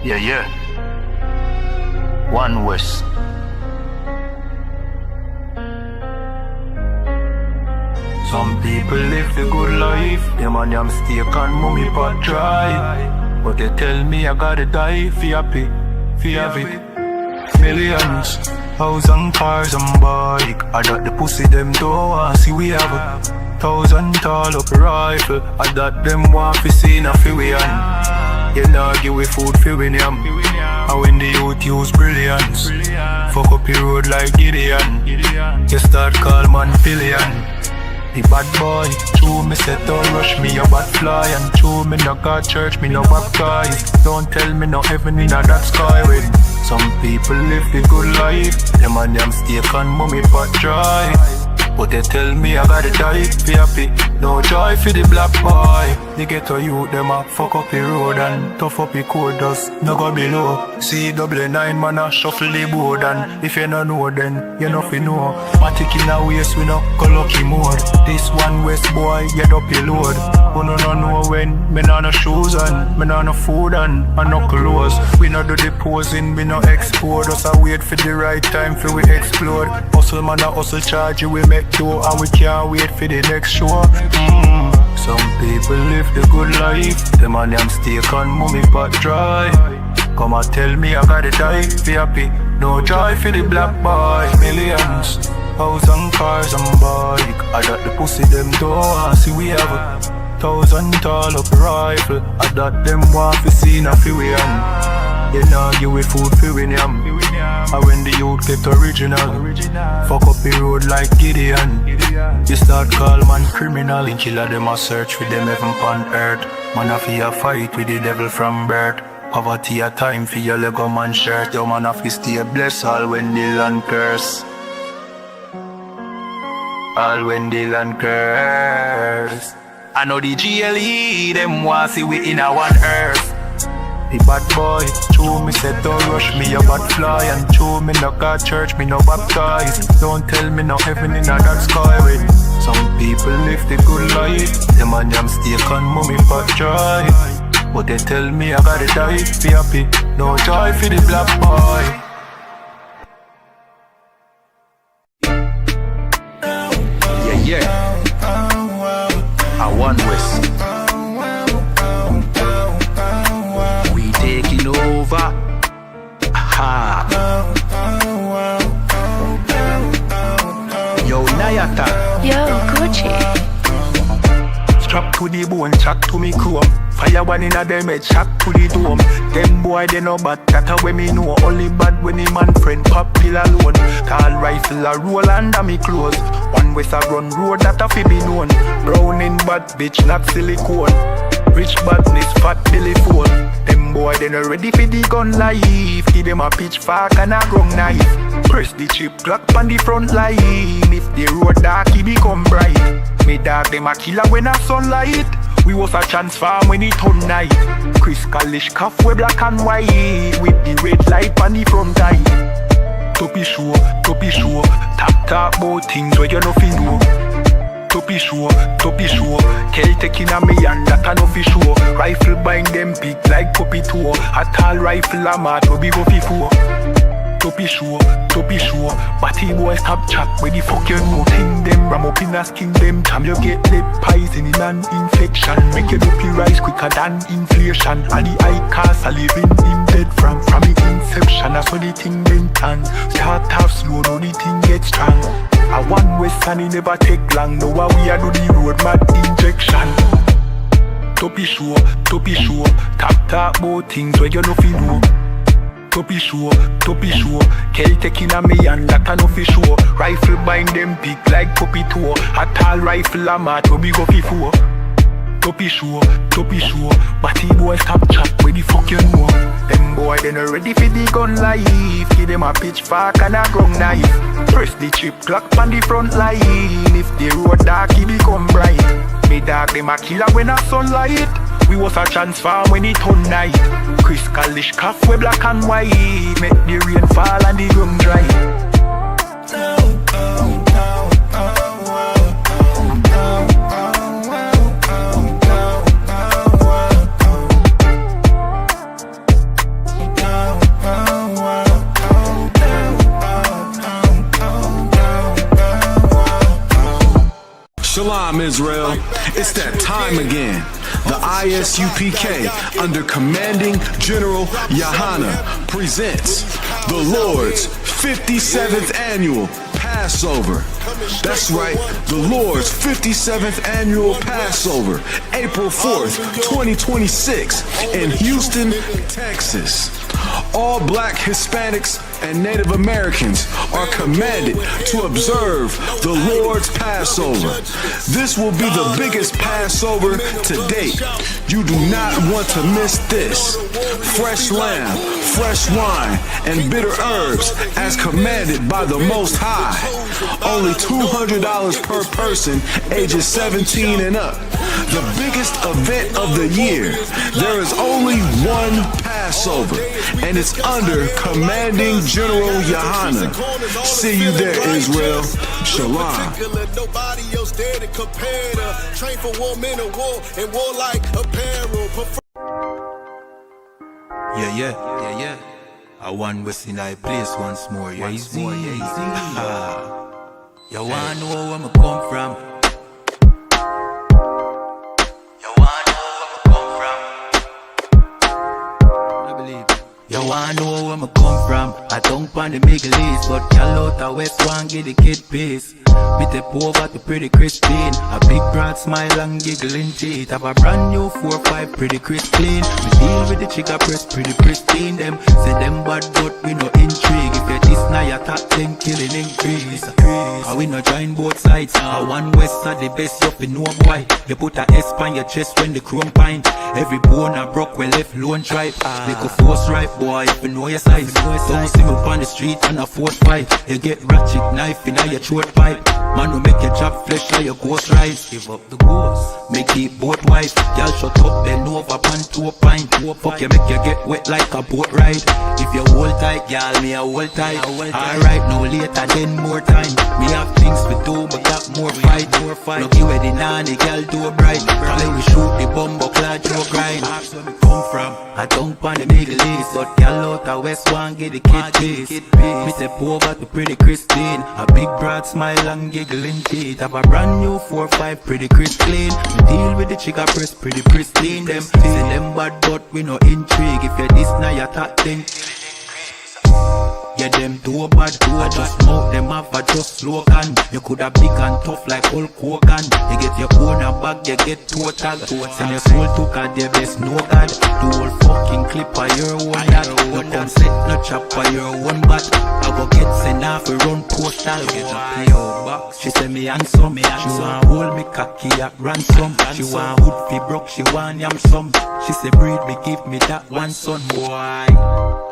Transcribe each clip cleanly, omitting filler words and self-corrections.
Yeah. One West. Some people live the good life. Them and them steak and mummy pot dry. But they tell me I gotta die for happy, for have it. Millions, house and cars and bike. I got the pussy them don't want see we have a 1,000 tall up rifle. I got them want to see na fi we hand. You know give we food fi we yam. And when the youth use brilliance, fuck up the road like Gideon. You start call man billion. The bad boy, true me say don't rush me a bad fly. And true me no got church, me no baptize. Don't tell me no heaven in a that sky when some people live the good life. Them and them steak and mummy pot dry. But they tell me I gotta die for happy. No joy for the black boy. The ghetto youth them a fuck up the road and tough up the code dust, no go below. C99 man a shuffle the board. And if you no know then you no fi know. Matic in a waist we no go lucky mode. This one West boy get up the load. Who no know when me no shoes and me no food and no clothes. We no do the posing, we no export. Us a wait for the right time for we explode. Hustle man a hustle charge you we make show. And we can't wait for the next show. Some people live the good life. Them and them steak and mummy pot dry. Come and tell me I gotta die for happy. No joy for the black boy. Millions, house and cars and bike. I got the pussy them don't want see we have a 1,000 tall up rifle. I got them want to see na fi we hand. You know give we food fi we yam. And when the youth get original, fuck up the road like Gideon. You start call man criminal. In killer them a search for them heaven on earth. Man a fi a fight with the devil from birth. Poverty a time for your Lego man shirt. Your man a fi stay blessed all when the land curse. All when the land curse. I know the GLE them want see we in a one earth. The bad boy, true me said don't rush me a bad fly. And true me no got church, me no baptize. Don't tell me no heaven in a that sky with. Some people live the good life. Them and them steak and mummy pot dry. But they tell me I gotta die for happy. No joy for the black boy. Yeah. I One West. Taking over. Aha. Yo, Nayata. Yo, Gucci. Strap to the bone, chat to me crew. Fire one in a them head, chat to the dome. Them boy they no bad, that a way me know. Only bad when the man friend pop pill alone. Tall rifle a roll under me clothes. One West a run road that a fi be known. Brown in bad bitch, not silicone. Rich badness, fat belly full. Them boy they not ready for the gun life. Give them a pitchfork and a ground knife. Press the chip clock on the front line. If the road dark, he become bright. Me dog them a killer when a sunlight. We was a transform when it turn night. Chris Kalish cuff we black and white. With the red light on the front eye. Toppy show. Tap about things where you nothing know. Toppy show. Kel taking a me and that a no fi show. Rifle bind them big like puppy toe. A tall rifle a mat we go fi four. Toppy show. Batty boy stop chat where the fuck you know. Thing them ram up in a skin them. Time you get lead poison in an infection. Make your dopey rise quicker than inflation. And the eye cast a living in bed from the inception. That's how the thing them tan. Start off slow, now the thing get strong. A One West and it never take long. Now we a do the road mad injection. Toppy show. Tap about things where you no fi know. Toppy show. Kel taking a me and that a no fi show. Rifle bind them big like puppy toe. A tall rifle a mat we go fi four. Toppy show. Batty boy stop chat where the fuck you know. Them boy they not ready for the gun life. Give them a pitchfork and a ground knife. Press the chip clock on the front line. If the road dark he become bright. Me dog them a killer when a sunlight. We was a transform when it turn night. Chris Kalish cuff we black and white. Make the rain fall and the ground dry. Shalom, Israel. It's that time again. The I.S.U.P.K, under Commanding General YAHANNA, presents the Lord's 57th Annual Passover. That's right, the Lord's 57th Annual Passover, April 4th, 2026, in Houston, Texas. All Black, Hispanics, and Native Americans are commanded to observe the Lord's Passover. This will be the biggest Passover to date. You do not want to miss this. Fresh lamb, fresh wine, and bitter herbs as commanded by the Most High. Only $200 per person, ages 17 and up. The biggest event of the year. There is only one Passover, and it's under Commanding General YAHANNA. See you there, Israel. Shalom. Yeah. I want West in I place once more. Yeah, easy. You wanna know where I come from? You wanna know where I come from? I don't find the Middle East, but y'all out the West one get the kid peace. Me tip over to pretty Christine, a big broad smile and giggling teeth. Have a brand new 4-5 pretty Christine. We deal with the chica press pretty pristine. Them say them bad but we no intrigue. If you this now your top 10 killing increase. I we no join both sides. I one West are the best, you fi know why. You put a S on your chest when the chrome pint. Every bone a broke we left lone tribe. Make a force right boy if you know your size. Don't see me on the street and a force fight. You get ratchet knife in your throat pipe. Man will make your chop flesh like your ghost rise. Give up the ghost, make it both wife. Y'all shut up, bend over, pan to a pint. Fuck you, make you get wet like a boat ride. If you hold tight, y'all, me a hold tight. Alright, no later, then more time. Me have things to do, but got more fight. Look you where the nanny, girl do a bright. Play we shoot the bumbo clad, you grind. That's where me come from. I don't pan the Middle East, but y'all out the West one get the kid piece. Me step over to pretty Christine, a big broad smile and giggling teeth. Have a brand new 4-5 pretty crisp clean. We deal with the chica press pretty pristine. Them say them bad but we no intrigue. If you this now your top thing. Yeah, them too bad, I just smoke them off, I just slogan. You coulda big and tough like Hulk Hogan. You get your own a bag, you get total. Send your soul to God, the best no God. The whole fucking clip of your own that. You come set no chop for your own bat. I go get sent off a run postal. Get a PO box. She say me handsome, she want hold me cocky at ransom. She want hood fi broke, she want yam some. She say breed me, give me that one son. Boy,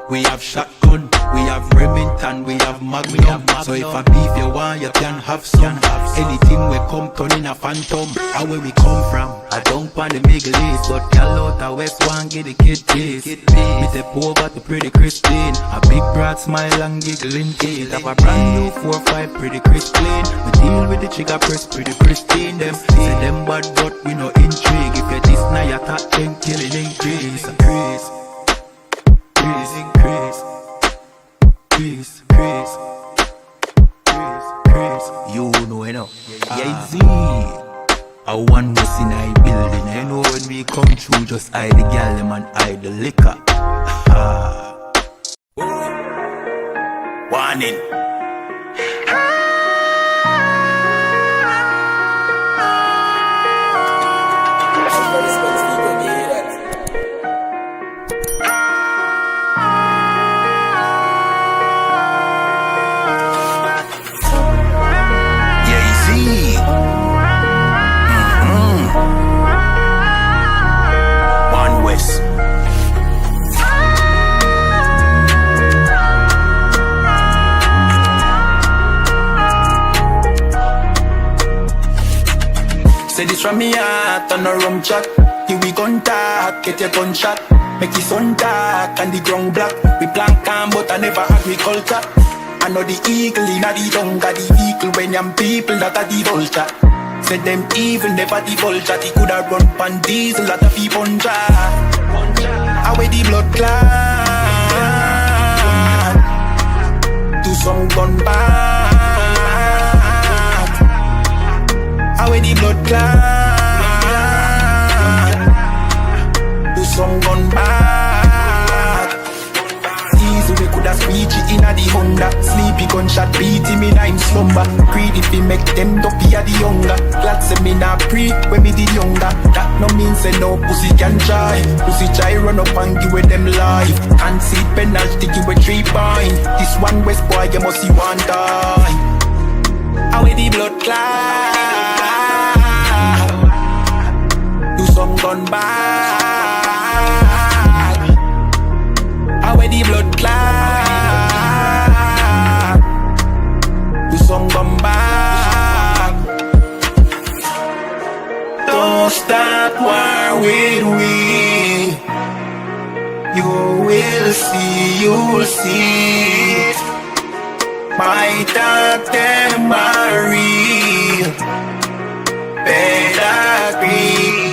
we have shotgun, we have Remington, we have Magnum. So if I beef you want, you can have some. Anything we come turn in a phantom. And where we come from, I don't pan the Middle East, but y'all out the West one get the kid piece. Me step over to pretty Christine, a big broad smile and giggling teeth. Have a brand new 4-5 pretty crisp clean. We deal with the chica press pretty pristine. Them say them bad but we no intrigue. If you this now your top 10 killing increase. Increase. You know, yeah, Z. I one was in I building. You know when we come through, just hide the gal them and hide the liquor. Warning. Say this from me heart on a rum chat. Here we gun talk, get your gunshot. Make the sun dark and the ground black. We plant calm but I never agriculture. I know the eagle in the tongue of the vehicle. When young people that are the vulture. Say them evil never the vulture. They coulda run pan diesel that a fee puncher. Away the blood clot to some gun back. How the blood clot? Do some gun back. Easy we coulda speech it inna the Honda. Sleepy gunshot beat him inna him slumber. Greedy fi make them dopey a the younger. Glad say me nah pre when me the younger. That no mean say no pussy can try. Pussy try run up and give with them life. Can't see penalty give with 3 points. This one West boy you must see one die. How the blood clot? Do some gun back. How the blood clot? Do some gun back. Don't start war with we. You will see, you'll see. My dog them are real. Better agree.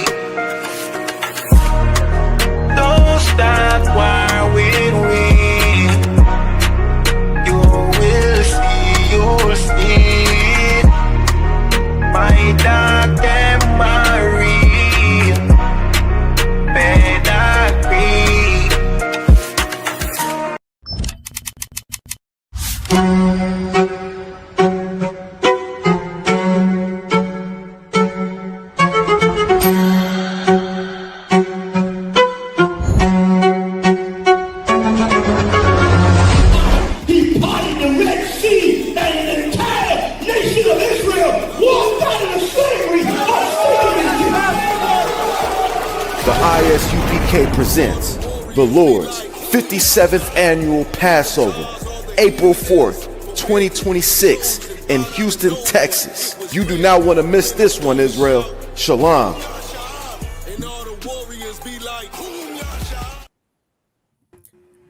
Don't start war with we. You will see, you'll see. My dog them are real. Better agree. He parted the Red Sea, and the entire nation of Israel walked out of slavery. The I.S.U.P.K presents the Lord's 57th Annual Passover, April 4th, 2026 in Houston, Texas. You do not want to miss this one, Israel. Shalom.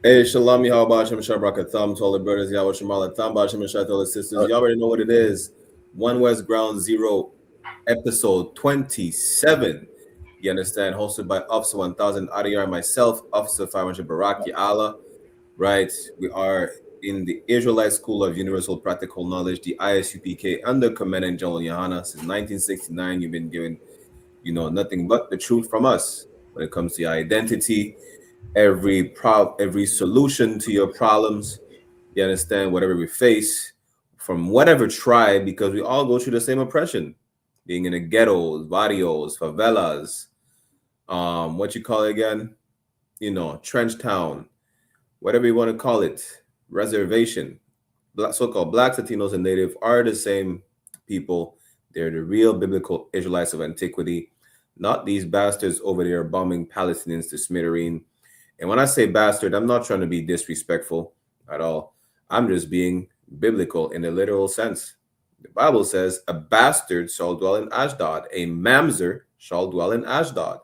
Hey, Shalom, Yahweh, Hashem, Shabrak, to all the brothers, Yahweh, Shemala, Tham, Hashem, to all the sisters. You already know what it is. One West Ground Zero, episode 27. You understand? Hosted by Officer 1000 Adiyar and myself, Officer 500 Baraki Allah. Right? We are in the Israelite School of Universal Practical Knowledge, the I.S.U.P.K, under Commandant General YAHANNA. Since 1969, you've been given, nothing but the truth from us when it comes to your identity. Every solution to your problems, you understand, whatever we face from whatever tribe, because we all go through the same oppression, being in the ghettos, barrios, favelas, what you call it again, trench town, whatever you want to call it, reservation. So-called Blacks, Latinos, and Native are the same people. They're the real biblical Israelites of antiquity, not these bastards over there bombing Palestinians to smithereen. And when I say bastard, I'm not trying to be disrespectful at all. I'm just being biblical in the literal sense. The Bible says, a bastard shall dwell in Ashdod. A mamzer shall dwell in Ashdod.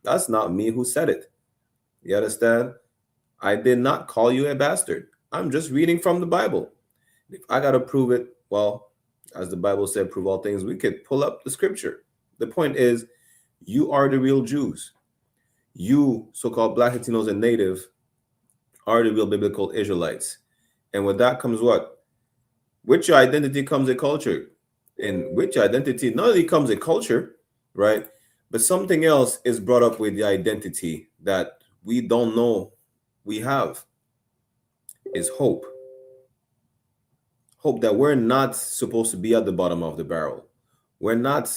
That's not me who said it. You understand? I did not call you a bastard. I'm just reading from the Bible. If I got to prove it, well, as the Bible said, prove all things, we could pull up the scripture. The point is, you are the real Jews. You, so-called Black, Latinos, and Native, are the real biblical Israelites. And with that comes what? With your identity comes a culture. And with your identity, not only comes a culture, right? But something else is brought up with the identity that we don't know we have. Is hope. Hope that we're not supposed to be at the bottom of the barrel. We're not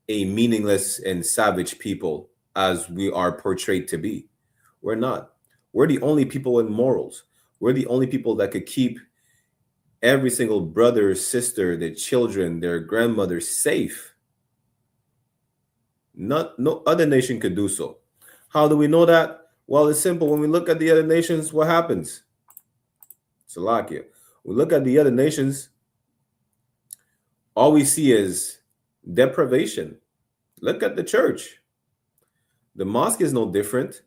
a meaningless and savage people as we are portrayed to be. We're not. We're the only people with morals. We're the only people that could keep every single brother, sister, their children, their grandmother safe. No other nation could do so. How do we know that? Well, it's simple. When we look at the other nations, what happens? Salakia. We look at the other nations, all we see is deprivation. Look at the church. The mosque is no different.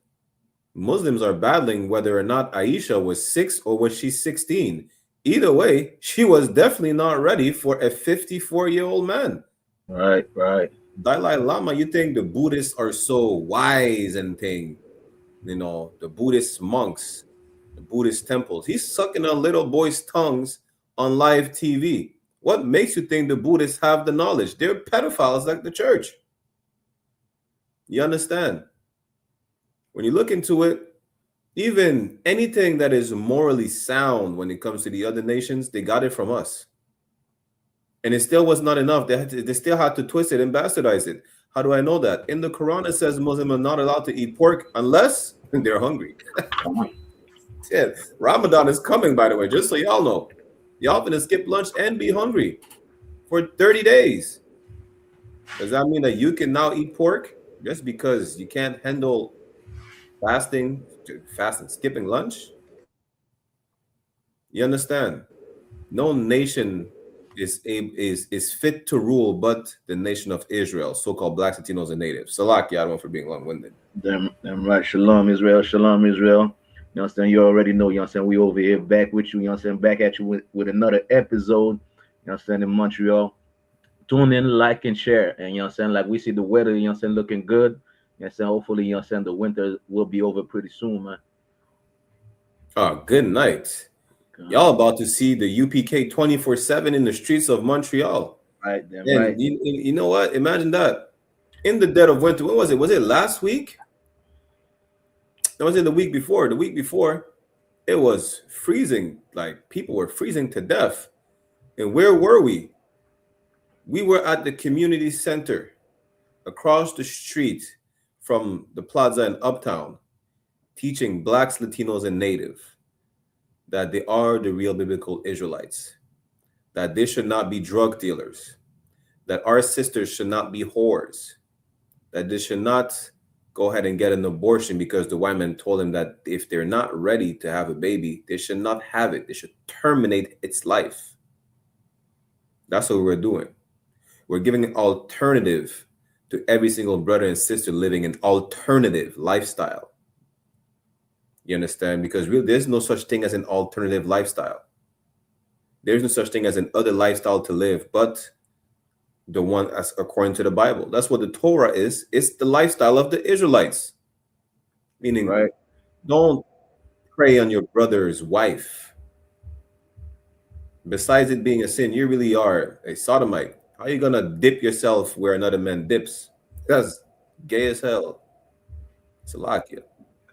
Muslims are battling whether or not Aisha was 6 or was she 16. Either way, she was definitely not ready for a 54-year-old man. Right. Dalai Lama, you think the Buddhists are so wise and thing, the Buddhist monks, the Buddhist temples. He's sucking on little boys' tongues on live TV. What makes you think the Buddhists have the knowledge? They're pedophiles like the church. You understand? When you look into it, even anything that is morally sound when it comes to the other nations, they got it from us. And it still was not enough. They still had to twist it and bastardize it. How do I know that? In the Quran, it says Muslims are not allowed to eat pork unless they're hungry. Yeah, Ramadan is coming, by the way, just so y'all know. Y'all gonna skip lunch and be hungry for 30 days. Does that mean that you can now eat pork just because you can't handle fasting, skipping lunch? You understand? No nation is fit to rule but the nation of Israel, so-called blacks, Latinos, and natives. Salaki, I don't want for being long-winded. Damn right. Shalom, Israel. Shalom, Israel. You know what I'm saying? You already know, you know what I'm saying? We over here back with you, you know what I'm saying? Back at you with another episode, you know what I'm saying, in Montreal. Tune in, like, and share. And, you know what I'm saying? Like, we see the weather, you know what I'm saying, looking good. You know what I'm saying? Hopefully, you know what I'm saying, the winter will be over pretty soon, man. Oh, good night. Y'all about to see the UPK 24/7 in the streets of Montreal. Right, then, And right. you know what? Imagine that. In the dead of winter. When was it? Was it last week? That was it the week before. The week before, it was freezing. Like people were freezing to death. And where were we? We were at the community center across the street from the plaza in Uptown, teaching blacks, Latinos, and native that they are the real biblical Israelites, that they should not be drug dealers, that our sisters should not be whores, that they should not go ahead and get an abortion because the white man told them that if they're not ready to have a baby, they should not have it. They should terminate its life. That's what we're doing. We're giving an alternative to every single brother and sister living an alternative lifestyle. You understand? Because really, there's no such thing as an alternative lifestyle. There's no such thing as an other lifestyle to live, but the one as according to the Bible. That's what the Torah is. It's the lifestyle of the Israelites. Meaning, Right. Don't prey on your brother's wife. Besides it being a sin, you really are a sodomite. How are you gonna dip yourself where another man dips? That's gay as hell. Salakia.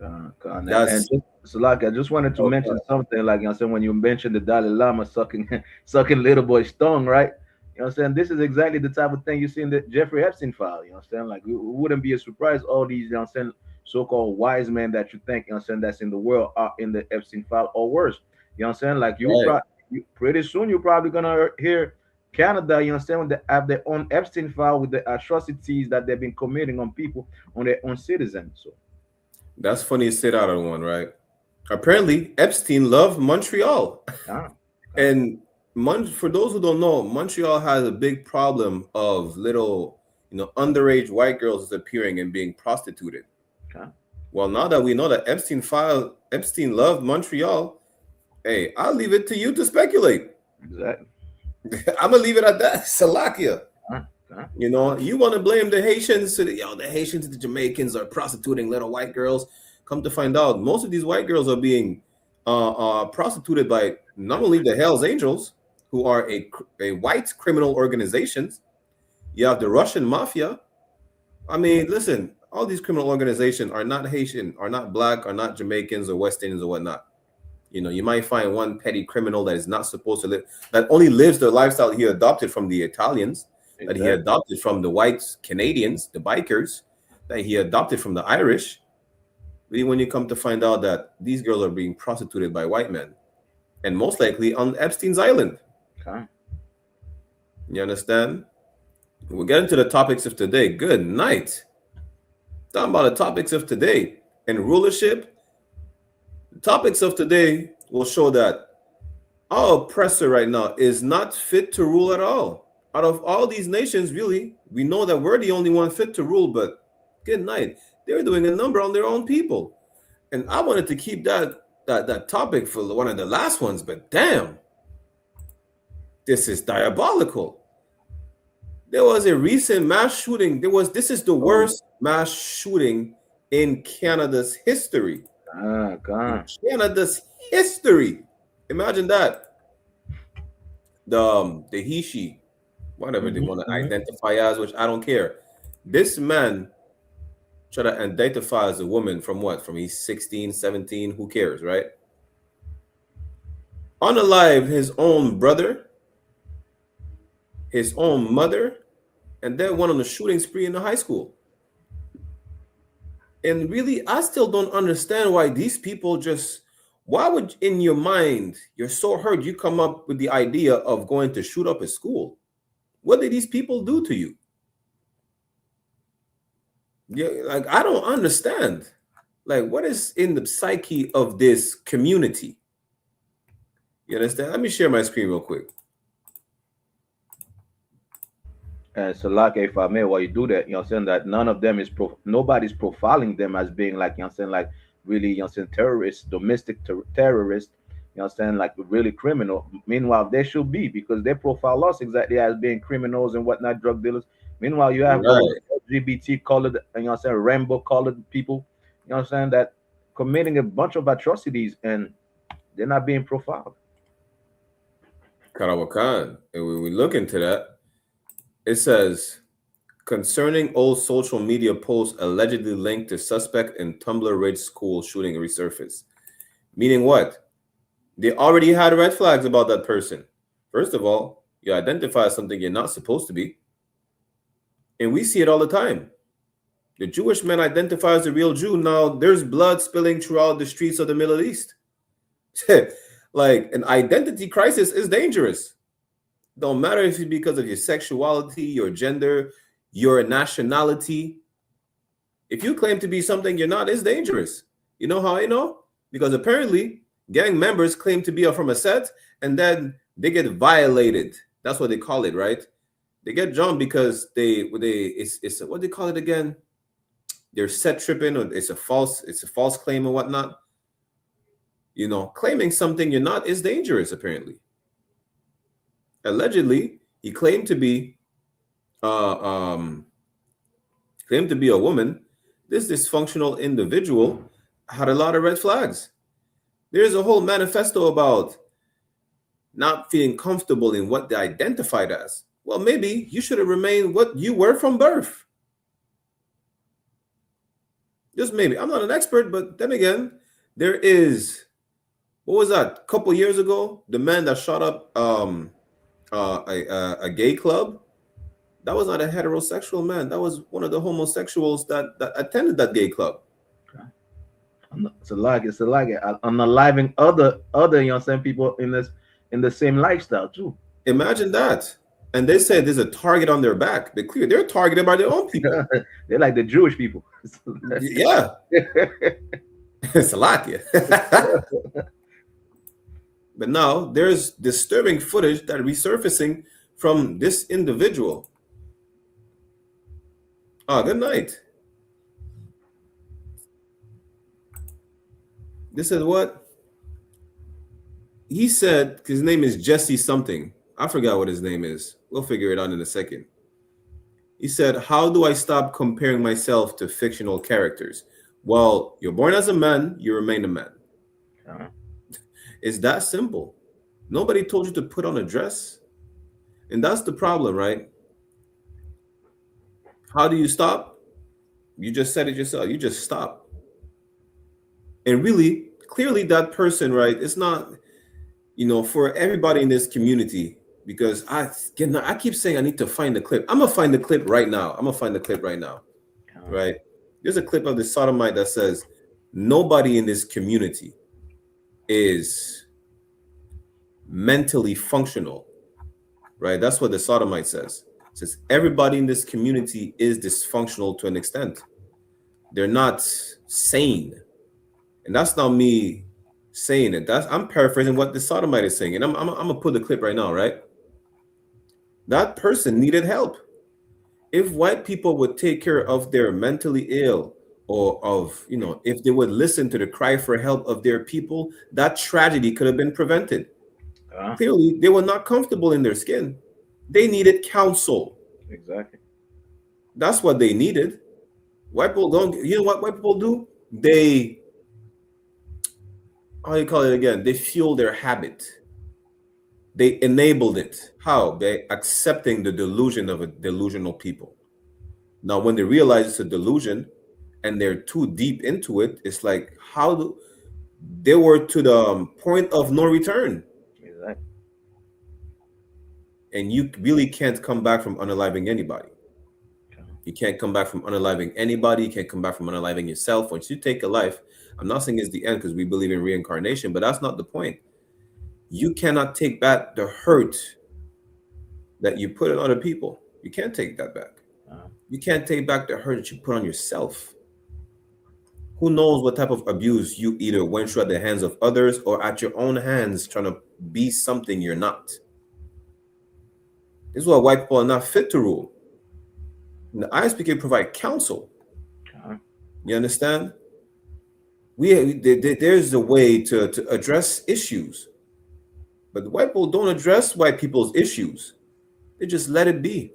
And so like I just wanted to mention something, like, you know what I'm saying, when you mentioned the Dalai Lama sucking little boy's tongue, right? You know what I'm saying? This is exactly the type of thing you see in the Jeffrey Epstein file. You know what I'm saying? Like, it wouldn't be a surprise all these, you know what I'm saying, so-called wise men that you think, you know what I'm saying, that's in the world are in the Epstein file or worse. You know what I'm saying? Like, pretty soon you're probably gonna hear Canada, you know what I'm saying, when they have their own Epstein file with the atrocities that they've been committing on people, on their own citizens. So that's funny you say that on one, right? Apparently, Epstein loved Montreal. And for those who don't know, Montreal has a big problem of little, underage white girls appearing and being prostituted. Well, now that we know that Epstein loved Montreal, hey, I'll leave it to you to speculate. Exactly. I'm gonna leave it at that. Salakia. You want to blame the Haitians? The Haitians and the Jamaicans are prostituting little white girls. Come to find out, most of these white girls are being prostituted by not only the Hells Angels, who are a white criminal organization. You have the Russian mafia. I mean, listen, all these criminal organizations are not Haitian, are not black, are not Jamaicans or West Indians or whatnot. You might find one petty criminal that is not supposed to live, that only lives the lifestyle he adopted from the Italians, that he adopted from the white Canadians, the bikers, that he adopted from the Irish. When you come to find out that these girls are being prostituted by white men, and most likely on Epstein's Island. You understand? We'll get into the topics of today. Good night. Talking about the topics of today and rulership. The topics of today will show that our oppressor right now is not fit to rule at all. Out of all these nations, really, we know that we're the only one fit to rule, but good night. They're doing a number on their own people. And I wanted to keep that topic for one of the last ones, but damn, this is diabolical. There was a recent mass shooting. This is the worst mass shooting in Canada's history. Canada's history. Imagine that. the he she, whatever they want to identify as, which I don't care. This man try to identify as a woman from what? From he's 16, 17, who cares, right? Unalive his own brother, his own mother, and then went on a shooting spree in the high school. And really, I still don't understand why these people just, why would in your mind, you're so hurt, you come up with the idea of going to shoot up a school? What did these people do to you? Yeah, like, I don't understand. Like, what is in the psyche of this community? You understand? Let me share my screen real quick. And so, like, if I may, while you do that, you know what I'm saying, that none of them is nobody's profiling them as being like, you know what I'm saying, like really, you know what I'm saying, terrorists, domestic terrorists, you know what I'm saying, like really criminal. Meanwhile, they should be, because they profile us exactly as being criminals and whatnot, drug dealers. Meanwhile, you have all the LGBT colored, you know what I'm saying, rainbow colored people, you know what I'm saying, that committing a bunch of atrocities and they're not being profiled. Karawakan, and when we look into that, it says, concerning old social media posts allegedly linked to suspect in Tumbler Ridge school shooting resurface. Meaning what? They already had red flags about that person. First of all, you identify something you're not supposed to be. And we see it all the time. The Jewish man identifies the real Jew. Now there's blood spilling throughout the streets of the Middle East. Like, an identity crisis is dangerous. Don't matter if it's because of your sexuality, your gender, your nationality. If you claim to be something you're not, it's dangerous. You know how I know? Because apparently gang members claim to be from a set and then they get violated. That's what they call it, right? They get jumped because it's what they call it again? They're set tripping, or it's a false claim or whatnot. You know, claiming something you're not is dangerous, apparently. Allegedly, he claimed to be a woman. This dysfunctional individual had a lot of red flags. There's a whole manifesto about not feeling comfortable in what they identified as. Well, maybe you should have remained what you were from birth. Just maybe. I'm not an expert, but then again, there is, what was that? A couple years ago, the man that shot up a gay club, that was not a heterosexual man. That was one of the homosexuals that attended that gay club. It's a unaliving other you know what I'm saying, people in the same lifestyle too. Imagine that. And they said there's a target on their back. They're targeted by their own people. They're like the Jewish people. Yeah. Salakia. But now there's disturbing footage that resurfacing from this individual. Oh, good night. This is what he said. His name is Jesse something. I forgot what his name is. We'll figure it out in a second. He said, how do I stop comparing myself to fictional characters? Well, you're born as a man, you remain a man. It's that simple. Nobody told you to put on a dress. And that's the problem, right? How do you stop? You just said it yourself. You just stop. And really, clearly that person, right, it's not, you know, for everybody in this community, because I keep saying I need to find the clip. I'm going to find the clip right now. Right? There's a clip of the sodomite that says, nobody in this community is mentally functional, right? That's what the sodomite says. It says everybody in this community is dysfunctional to an extent. They're not sane. And that's not me saying it. I'm paraphrasing what the sodomite is saying. And I'm going to put the clip right now, right? That person needed help. If white people would take care of their mentally ill, or of, you know, if they would listen to the cry for help of their people, that tragedy could have been prevented. Clearly, they were not comfortable in their skin. They needed counsel. Exactly. That's what they needed. White people don't, you know what white people do? They, how do you call it again? They fuel their habit. They enabled it. How? By accepting the delusion of a delusional people. Now, when they realize it's a delusion and they're too deep into it, it's like how do they were to the point of no return. Exactly. And you really can't come back from unaliving anybody. You can't come back from unaliving anybody. You can't come back from unaliving yourself. Once you take a life, I'm not saying it's the end because we believe in reincarnation, but that's not the point. You cannot take back the hurt that you put on other people. You can't take that back. You can't take back the hurt that you put on yourself. Who knows what type of abuse you either went through at the hands of others or at your own hands trying to be something you're not. This is why white people are not fit to rule. And the I.S.U.P.K provide counsel. You understand? There's a way to address issues. But the white people don't address white people's issues. They just let it be.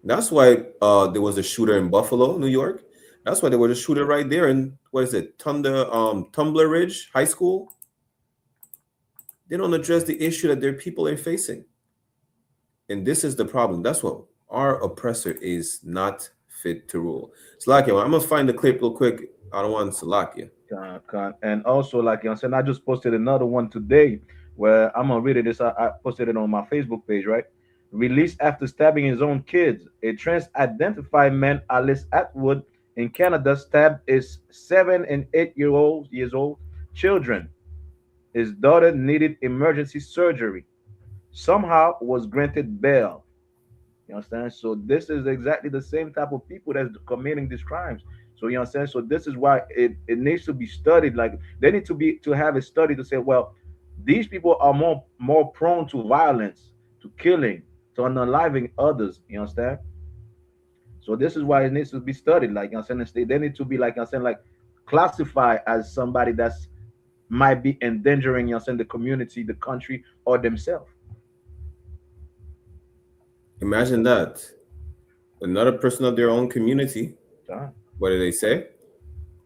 That's why there was a shooter in Buffalo, New York. That's why there was a shooter right there in, what is it, Tumbler Ridge High School. They don't address the issue that their people are facing. And this is the problem. That's what our oppressor is not fit to rule. Salakia, I'm going to find the clip real quick. I don't want Salakia. And also, like you said, I just posted another one today where I'm going to read it. I posted it on my Facebook page, right? Released after stabbing his own kids. A trans-identified man, Alice Atwood, in Canada, stabbed his 7 and 8 years old children. His daughter needed emergency surgery. Somehow was granted bail. You understand? So this is exactly the same type of people that's committing these crimes. So you understand? So this is why it needs to be studied. Like they need to have a study to say, well, these people are more prone to violence, to killing, to unaliving others. You understand? So this is why it needs to be studied. Like you understand, they need to be like I said, like classified as somebody that's might be endangering, you understand, the community, the country, or themselves. Imagine that. Another person of their own community. What do they say?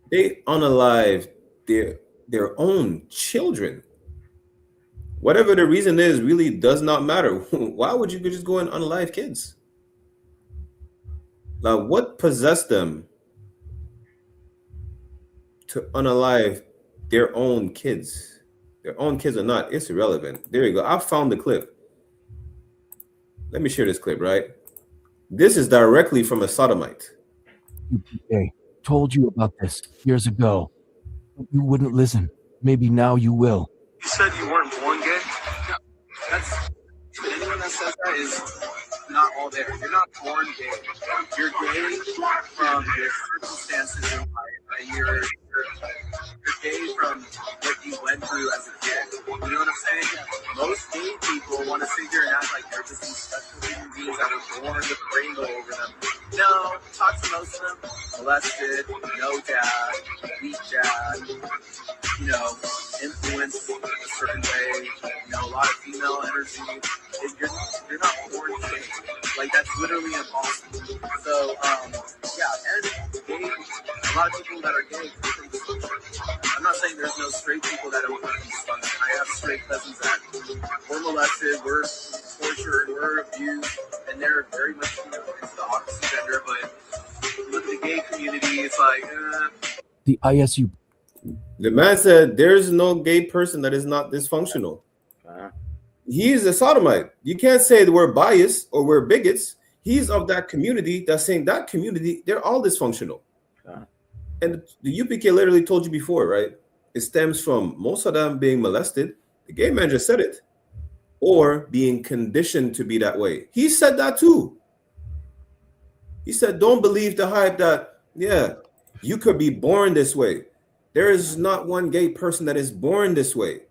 They unalive their own children. Whatever the reason is, really does not matter. Why would you just go and unalive kids? Now, what possessed them to unalive their own kids? Their own kids or not, it's irrelevant. There you go. I found the clip. Let me share this clip, right? This is directly from a sodomite. I.S.U.P.K told you about this years ago. You wouldn't listen. Maybe now you will. You said you weren't born gay? No. That's anyone that says that is not all there. You're not born gay. You're gay from your circumstances in life, and you're gay from what you went through as a kid. You know what I'm saying? Most gay people want to sit here and act like they're just these special human beings that were born with a rainbow over them. No, talk to most of them. Molested, no dad, weak dad, you know, influenced a certain way, you know, a lot of female energy. You're not born gay. Like, that's literally impossible. So, yeah, and gay, a lot of people that are gay, I'm not saying there's no straight people that don't want to be dysfunction. I have straight cousins that were molested, were tortured, were abused, and they're very much, you know, into the opposite gender, but look at the gay community, it's like, The I.S.U.P. The man said there's no gay person that is not dysfunctional. He's a sodomite. You can't say that we're biased or we're bigots. He's of that community that's saying that community, they're all dysfunctional. And the U.P.K literally told you before, right? It stems from most of them being molested. The gay man just said it. Or being conditioned to be that way. He said that too. He said, don't believe the hype that, yeah, you could be born this way. There is not one gay person that is born this way.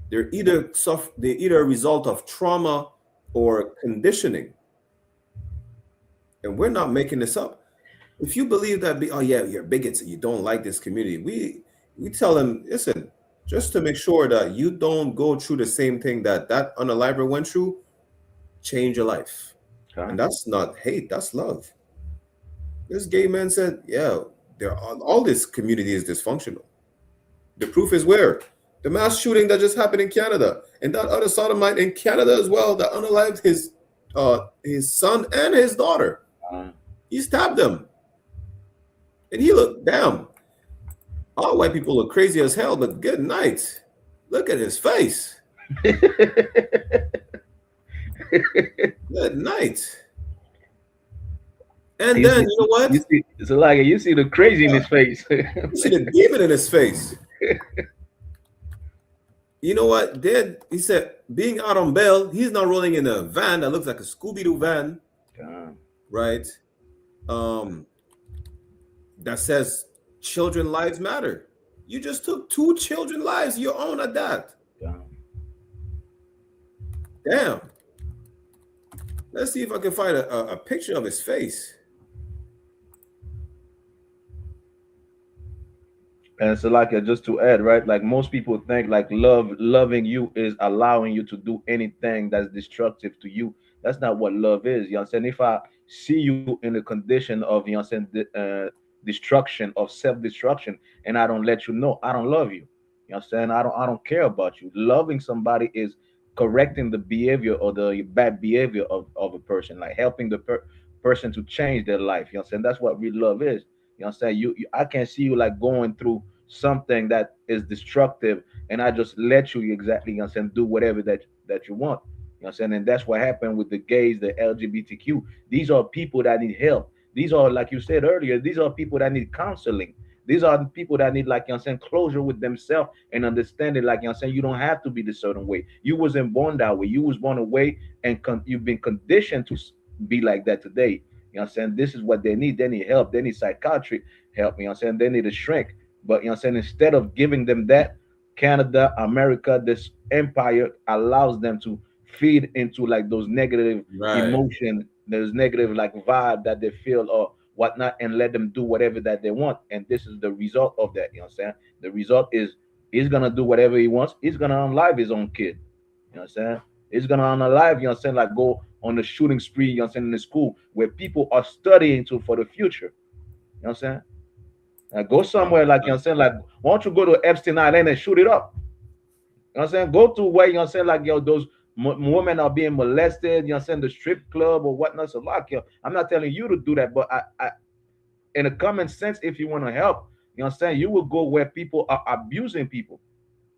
They're either a result of trauma or conditioning. And we're not making this up. If you believe that, oh yeah, you're bigots and you don't like this community, we tell them, listen, just to make sure that you don't go through the same thing that unaliver went through, change your life. And that's not hate, that's love. This gay man said, yeah, all this community is dysfunctional. The proof is where? The mass shooting that just happened in Canada. And that other sodomite in Canada as well that unalived his son and his daughter. He stabbed them. And he looked, damn, all white people look crazy as hell, but good night. Look at his face. Good night. And then, you know what? You see the crazy in his face. You see the demon in his face. You know what? Then he said, being out on bail, he's now rolling in a van that looks like a Scooby-Doo van, right? That says children lives matter. You just took 2 children lives, your own at that. Damn. Let's see if I can find a picture of his face. And so, like, just to add, right? Like, most people think like loving you is allowing you to do anything that's destructive to you. That's not what love is. You know what I'm saying? If I see you in a condition of, you know what I'm saying, destruction, of self-destruction, and I don't let you know, I don't love you. You know what I'm saying? I don't care about you. Loving somebody is correcting the behavior or the bad behavior of a person, like helping the person to change their life. You know what I'm saying? That's what real love is. You know what I'm saying? I can see you like going through something that is destructive, and I just let you exactly, you know what I'm saying, do whatever that you want. You know what I'm saying? And that's what happened with the gays, the LGBTQ. These are people that need help. These are, like you said earlier, these are people that need counseling. These are the people that need, like, you know what I'm saying, closure with themselves and understanding, like, you know what I'm saying, you don't have to be the certain way. You wasn't born that way. You was born away, and you've been conditioned to be like that today. You know what I'm saying? This is what they need. They need help. They need psychiatric help. You know what I'm saying? They need a shrink. But, you know what I'm saying, instead of giving them that, Canada, America, this empire allows them to feed into like those negative emotion, those negative like vibe that they feel or whatnot, and let them do whatever that they want. And this is the result of that. You know what I'm saying? The result is he's gonna do whatever he wants. He's gonna unalive his own kid. You know what I'm saying? He's gonna unalive, you know what I'm saying, like go on the shooting spree, you know what I'm saying, in the school where people are studying to for the future. You know what I'm saying? Go somewhere like, you know what I'm saying, like, why don't you go to Epstein Island and shoot it up? You know what I'm saying? Go to where, you know what I'm saying, like, yo, those women are being molested, you know what I'm saying, the strip club or whatnot. So, like, yo, I'm not telling you to do that, but I in a common sense, if you want to help, you know what I'm saying, you will go where people are abusing people,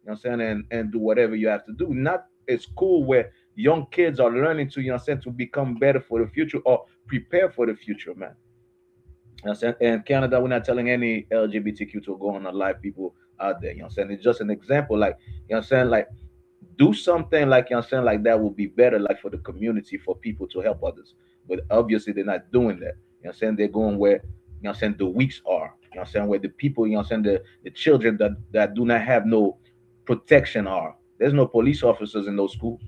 you know what I'm saying, and do whatever you have to do. Not a school where young kids are learning to, you know what I'm saying, to become better for the future or prepare for the future, man. You know what I'm saying? In Canada, we're not telling any LGBTQ to go on a live people out there. You know what I'm saying? It's just an example. Like, you know what I'm saying? Like, do something like, you know what I'm saying, like that will be better, like for the community, for people to help others. But obviously, they're not doing that. You know what I'm saying? They're going where, you know what I'm saying, the weaks are. You know what I'm saying? Where the people, you know what I'm saying, the children that do not have no protection are. There's no police officers in those schools.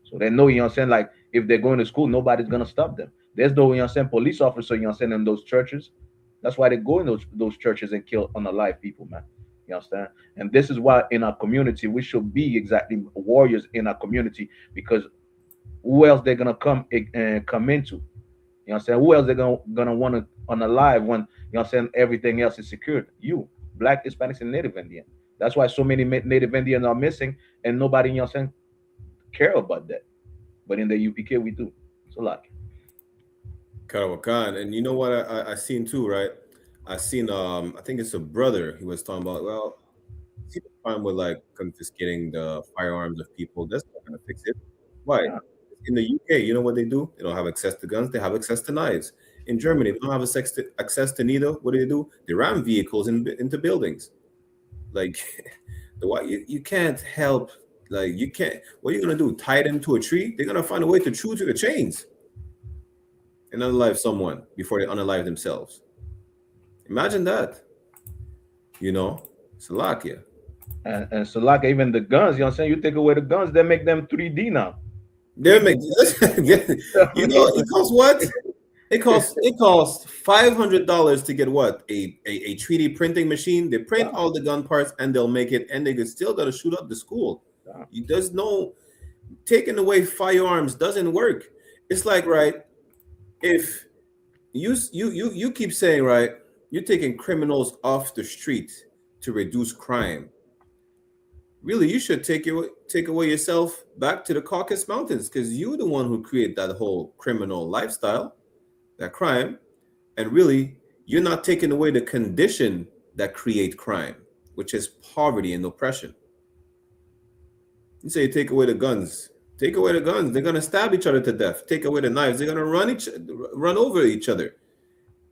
So they know, you know what I'm saying, like if they're going to school, nobody's gonna stop them. There's no, you know what I'm saying, police officer, you know what I'm saying, in those churches. That's why they go in those churches and kill unalive people, man. You understand? And this is why in our community we should be exactly warriors in our community, because who else they're gonna come into? You know what I'm saying? Who else they're gonna want to unalive when, you know what I'm saying, everything else is secured? You, Black, Hispanics, and Native Indian. That's why so many Native Indians are missing, and nobody, you know what I'm saying, care about that. But in the UPK, we do. So like, Karawakan. And you know what I seen too, right? I seen I think it's a brother he was talking about. Well, see the crime with like confiscating the firearms of people. That's not gonna fix it. Why? In the UK, you know what they do? They don't have access to guns, they have access to knives. In Germany, they don't have access to neither. What do? They ram vehicles into buildings. Like you can't help, like you can't, what are you gonna do? Tie them to a tree? They're gonna find a way to chew to the chains and unalive someone before they unalive themselves. Imagine that. You know, Slovakia. And Slovakia, even the guns, you know what I'm saying? You take away the guns, they make them 3D now. They make you know, it costs what? It costs $500 to get what? A 3D printing machine. They print all the gun parts and they'll make it, and they still gotta shoot up the school. There's no taking away firearms doesn't work. It's like, right, if you keep saying, right, you're taking criminals off the street to reduce crime. really, you should take away yourself back to the Caucasus Mountains, because you're the one who created that whole criminal lifestyle, that crime, and really, you're not taking away the condition that create crime, which is poverty and oppression. You say take away the guns. Take away the guns. They're gonna stab each other to death. Take away the knives. They're gonna run over each other.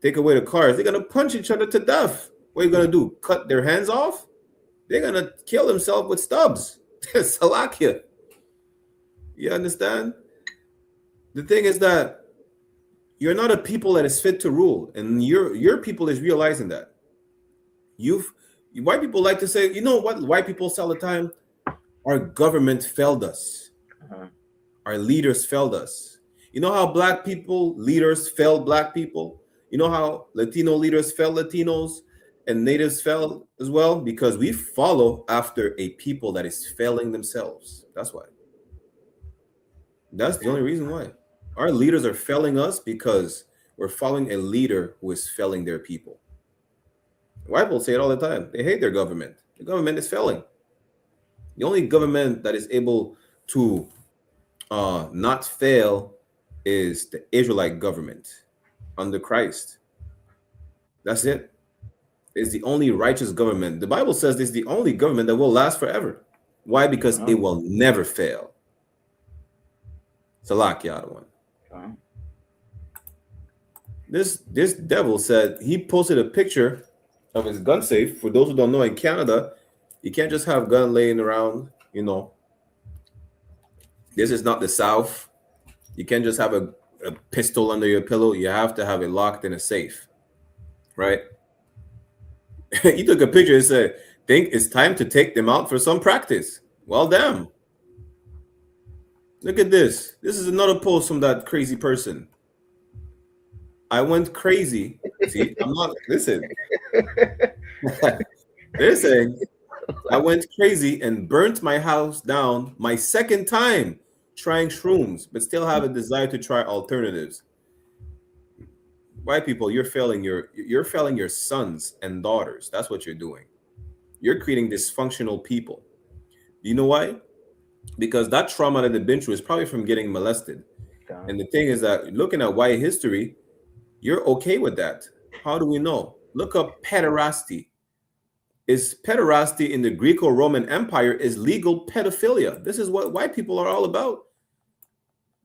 Take away the cars. They're gonna punch each other to death. What are you gonna do? Cut their hands off? They're gonna kill themselves with stubs. Salakia. You understand? The thing is that you're not a people that is fit to rule, and your people is realizing that. White people like to say, you know what white people say all the time? Our government failed us. Our leaders failed us. You know how black people leaders failed black people? You know how Latino leaders failed Latinos and natives failed as well? Because we follow after a people that is failing themselves. That's why. That's the only reason why. Our leaders are failing us because we're following a leader who is failing their people. White people say it all the time. They hate their government. The government is failing. The only government that is able to not fail is the Israelite government under Christ. That's it. It's the only righteous government. The Bible says this is the only government that will last forever. Why? Because it will never fail. Salakia, the one. This devil said he posted a picture of his gun safe. For those who don't know, in Canada, you can't just have gun laying around, you know. This is not the South. You can't just have a pistol under your pillow. You have to have it locked in a safe, right? He took a picture and said, think it's time to take them out for some practice. Well, damn. Look at this. This is another post from that crazy person. I went crazy. See, I'm not, listen. They're saying, I went crazy and burnt my house down my second time trying shrooms, but still have a desire to try alternatives. White people, you're failing your sons and daughters. That's what you're doing. You're creating dysfunctional people. You know why? Because that trauma that they've been through is probably from getting molested. And the thing is that looking at white history, you're okay with that. How do we know? Look up pederasty. Is pederasty in the Greco-Roman Empire is legal pedophilia. This is what white people are all about.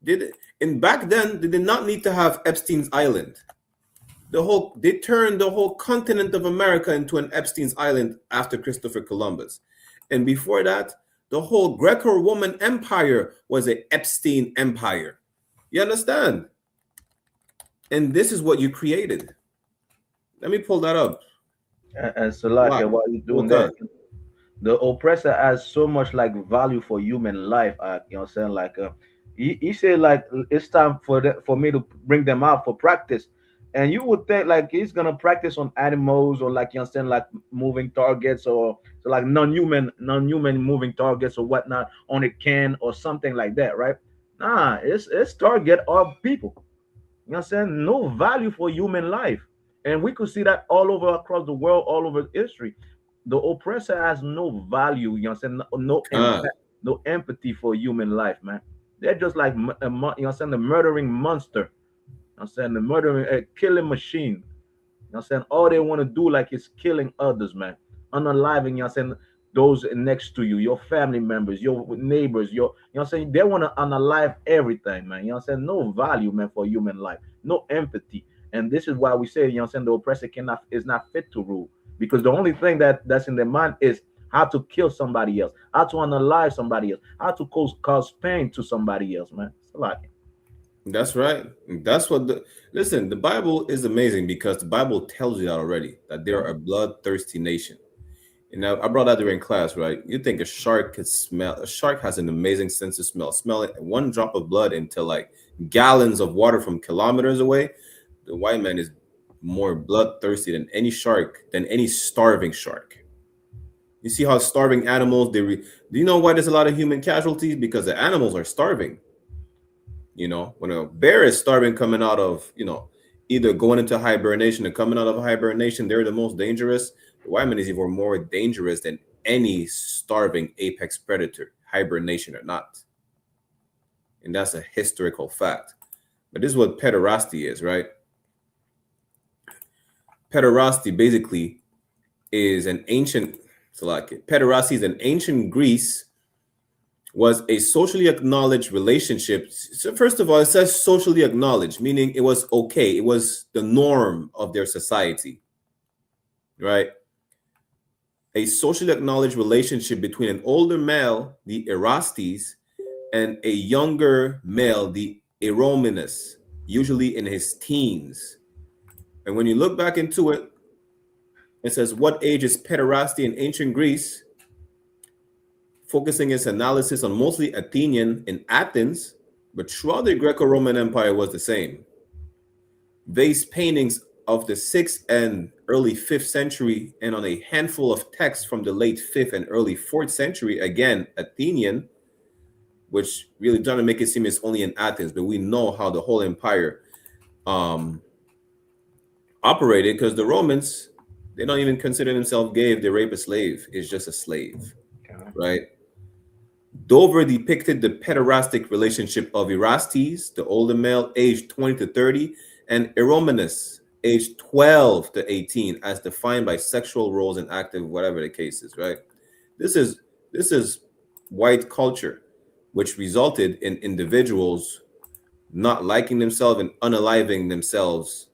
Back then, they did not need to have Epstein's Island. They turned the whole continent of America into an Epstein's Island after Christopher Columbus. And before that, the whole Greco-Roman Empire was an Epstein empire. You understand? And this is what you created. Let me pull that up. And so, like, while you're doing that, the oppressor has so much like value for human life. You know what I'm saying? Like, he said, like, it's time for me to bring them out for practice. And you would think like he's gonna practice on animals or like you understand, like moving targets or so like non-human moving targets or whatnot on a can or something like that, right? Nah, it's target of people. You know what I'm saying? No value for human life. And we could see that all over across the world, all over history. The oppressor has no value, you know what I'm saying? No empathy for human life, man. They're just like you know what I'm saying, the murdering monster. I'm saying the murdering, killing machine. You know what I'm saying? All they want to do like is killing others, man. Unaliving, you know what I'm saying, those next to you, your family members, your neighbors, you know what I'm saying? They want to unalive everything, man. You know what I'm saying? No value, man, for human life. No empathy. And this is why we say, you know what I'm saying, the oppressor is not fit to rule. Because the only thing that's in their mind is how to kill somebody else, how to unalive somebody else, how to cause pain to somebody else, man. It's a lot. That's right. That's what listen, the Bible is amazing because the Bible tells you that already, that they're a bloodthirsty nation. And I brought that during class, right? You think a shark could smell? A shark has an amazing sense of smell. Smelling one drop of blood into like gallons of water from kilometers away. The white man is more bloodthirsty than any shark, than any starving shark. You see how starving animals, do you know why there's a lot of human casualties? Because the animals are starving. You know, when a bear is starving coming out of, you know, either going into hibernation or coming out of hibernation, they're the most dangerous. The white man is even more dangerous than any starving apex predator, hibernation or not. And that's a historical fact. But this is what pederasty is, right? Pederasty basically is an ancient, pederasty is an ancient Greece, was a socially acknowledged relationship. So first of all, it says socially acknowledged, meaning it was okay. It was the norm of their society, right? A socially acknowledged relationship between an older male, the Erastes, and a younger male, the Eromenus, usually in his teens. And when you look back into it, it says, what age is pederasty in ancient Greece? Focusing its analysis on mostly Athenian in Athens, but throughout the Greco-Roman Empire was the same. Vase paintings of the 6th and early 5th century, and on a handful of texts from the late 5th and early 4th century, again, Athenian, which really doesn't make it seem it's only in Athens, but we know how the whole empire operated, because the Romans, they don't even consider themselves gay if they rape a slave. It's just a slave, right? Dover depicted the pederastic relationship of Erastes, the older male, aged 20 to 30, and Eromenus, aged 12 to 18, as defined by sexual roles and active, whatever the case is, right? This is white culture, which resulted in individuals not liking themselves and unaliving themselves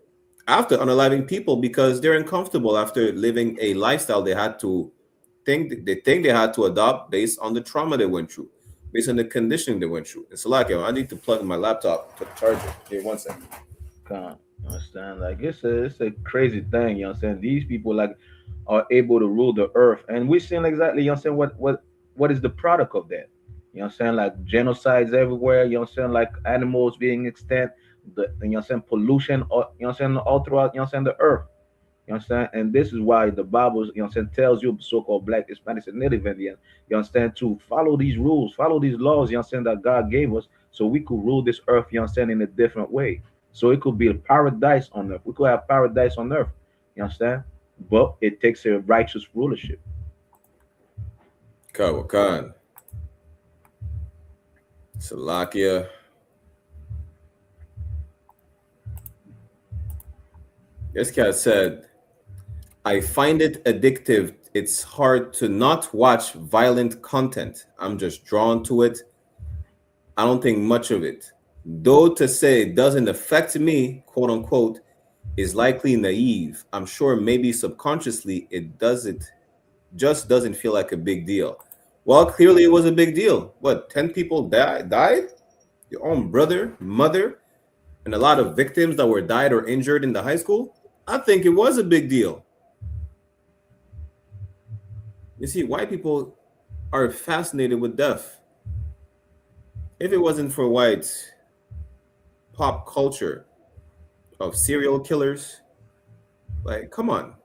after unaliving people because they're uncomfortable after living a lifestyle they think they had to adopt based on the trauma they went through, based on the conditioning they went through. It's like, I need to plug in my laptop to charge it. Here, 1 second. You understand? Like it's a crazy thing, you know what I'm saying? These people like are able to rule the earth. And we're seeing exactly, you know what I'm saying, what is the product of that? You know what I'm saying? Like genocides everywhere, you know what I'm saying, like animals being extinct, you know what I'm saying, pollution, you know what I'm saying, all throughout, you know what I'm saying, the earth. You understand? And this is why the Bible, you know what I'm saying, tells you, so-called Black, Hispanics, and Native Indians, you understand, to follow these rules, follow these laws, you understand, that God gave us so we could rule this earth, you understand, in a different way. So it could be a paradise on earth. We could have paradise on earth, you understand? But it takes a righteous rulership. Kawakan. Salakia. This cat said, I find it addictive. It's hard to not watch violent content. I'm just drawn to it. I don't think much of it. Though to say it doesn't affect me, quote unquote, is likely naive. I'm sure maybe subconsciously it doesn't feel like a big deal. Well, clearly it was a big deal. What, 10 people died? Your own brother, mother, and a lot of victims that were died or injured in the high school? I think it was a big deal. You see, white people are fascinated with death. If it wasn't for white pop culture of serial killers, like, come on.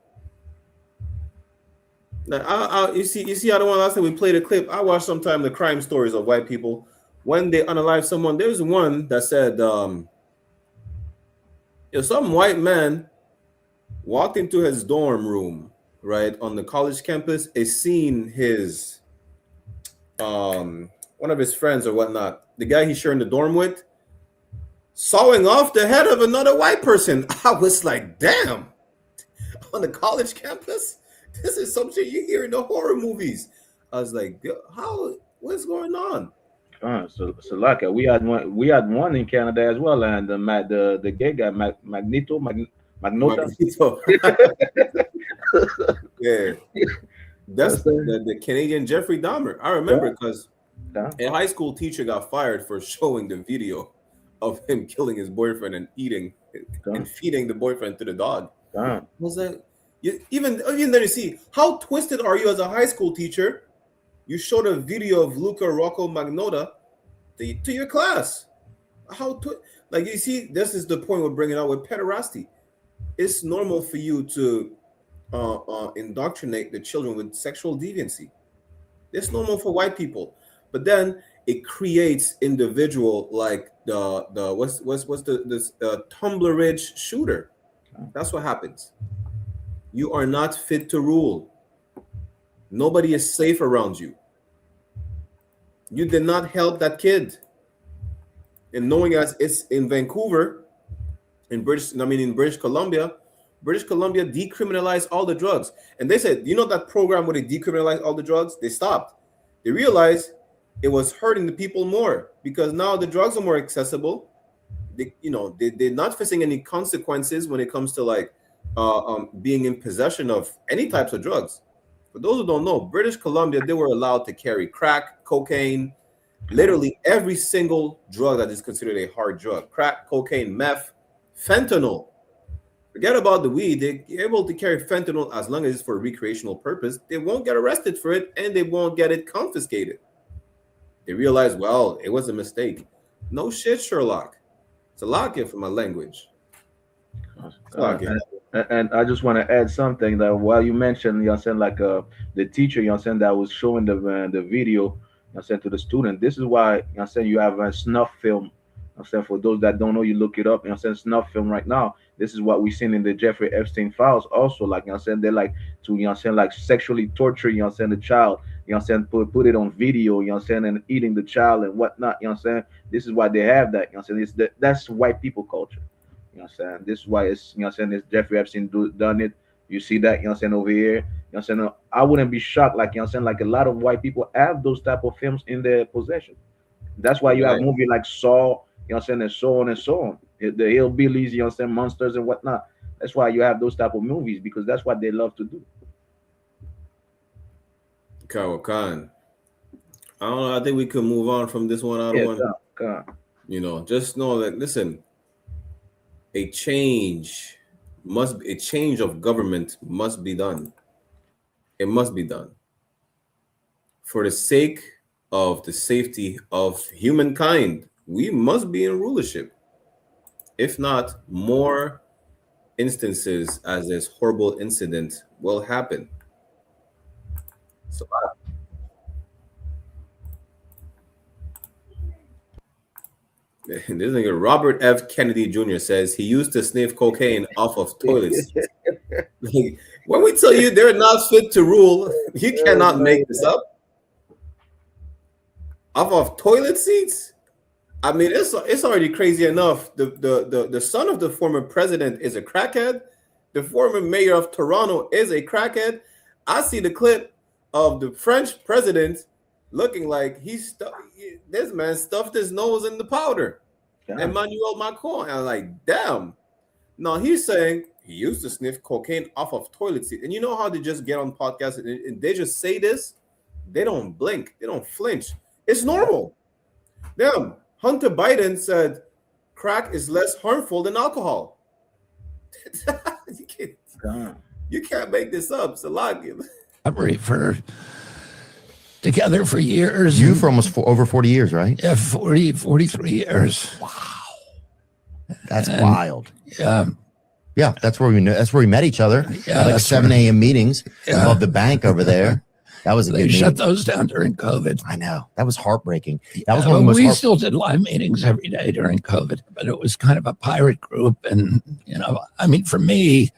Like, you see, I don't want last time we played a clip. I watched sometime the crime stories of white people when they unalive someone. There's one that said, some white man walked into his dorm room, right, on the college campus, is seeing his one of his friends or whatnot, the guy he's sharing the dorm with, sawing off the head of another white person. I was like, damn, on the college campus? This is some shit you hear in the horror movies. I was like, what's going on? So like we had one in Canada as well, and the gay guy Magneto. Yeah, that's the Canadian Jeffrey Dahmer. I remember because a high school teacher got fired for showing the video of him killing his boyfriend and feeding the boyfriend to the dog. Was that even then? You see, how twisted are you as a high school teacher? You showed a video of Luca Rocco Magnotta to your class. Like, you see, this is the point we're bringing out with pederasty. It's normal for you to indoctrinate the children with sexual deviancy. It's normal for white people, but then it creates individual like the what's the Tumbler Ridge shooter. That's what happens. You are not fit to rule. Nobody is safe around you. You did not help that kid. And knowing as it's in Vancouver, in British Columbia decriminalized all the drugs. And they said, you know that program where they decriminalized all the drugs? They stopped. They realized it was hurting the people more because now the drugs are more accessible. They're not facing any consequences when it comes to like being in possession of any types of drugs. For those who don't know, British Columbia, they were allowed to carry crack, cocaine, literally every single drug that is considered a hard drug. Crack, cocaine, meth, fentanyl. Forget about the weed. They're able to carry fentanyl as long as it's for a recreational purpose. They won't get arrested for it and they won't get it confiscated. They realize, well, it was a mistake. No shit, Sherlock. It's a lock in for my language. And I just want to add something that while you mentioned, you know, saying like the teacher, you know, saying that was showing the video, you know, saying to the student. This is why, you know, saying you have a snuff film. I'm saying for those that don't know, you look it up. You know, saying snuff film right now. This is what we've seen in the Jeffrey Epstein files. Also, like, you know, saying they like to, you know, saying like sexually torture, you know, saying the child. You know, saying put it on video. You know, saying and eating the child and whatnot. You know, saying this is why they have that. You know, saying that's white people culture. You know what I'm saying? This is why it's, you know what I'm saying, this Jeffrey Epstein done it. You see that, you know what I'm saying, over here. You know what I'm saying? I wouldn't be shocked, like, you know what I'm saying, like a lot of white people have those type of films in their possession. That's why you have movies like Saw, you know what I'm saying, and so on and so on. The hillbillies, you know what I'm saying, monsters and whatnot. That's why you have those type of movies, because that's what they love to do. Khan. I don't know. I think we could move on from this one. You know, just know that, listen, a change of government must be done. It must be done for the sake of the safety of humankind. We must be in rulership. If not, more instances as this horrible incident will happen. So this nigga Robert F. Kennedy Jr. says he used to sniff cocaine off of toilets. Like, when we tell you they're not fit to rule, you cannot make this up. Off of toilet seats? I mean, it's already crazy enough. The son of the former president is a crackhead. The former mayor of Toronto is a crackhead. I see the clip of the French president looking like this man stuffed his nose in the powder. Yeah. Emmanuel Macron. And I'm like, damn. Now he's saying he used to sniff cocaine off of toilet seat. And you know how they just get on podcasts and they just say this? They don't blink. They don't flinch. It's normal. Damn. Hunter Biden said crack is less harmful than alcohol. You can't make this up. It's a lot. For together for years. You for almost over 40 years, right? Yeah, 43 years. Wow. That's wild. Yeah. Yeah, that's where we met each other. Yeah, like 7 a.m. meetings above the bank over there. That was they shut those down during COVID. I know. That was heartbreaking. That was one of the most we still did live meetings every day during COVID, but it was kind of a pirate group. And, you know, I mean, for me,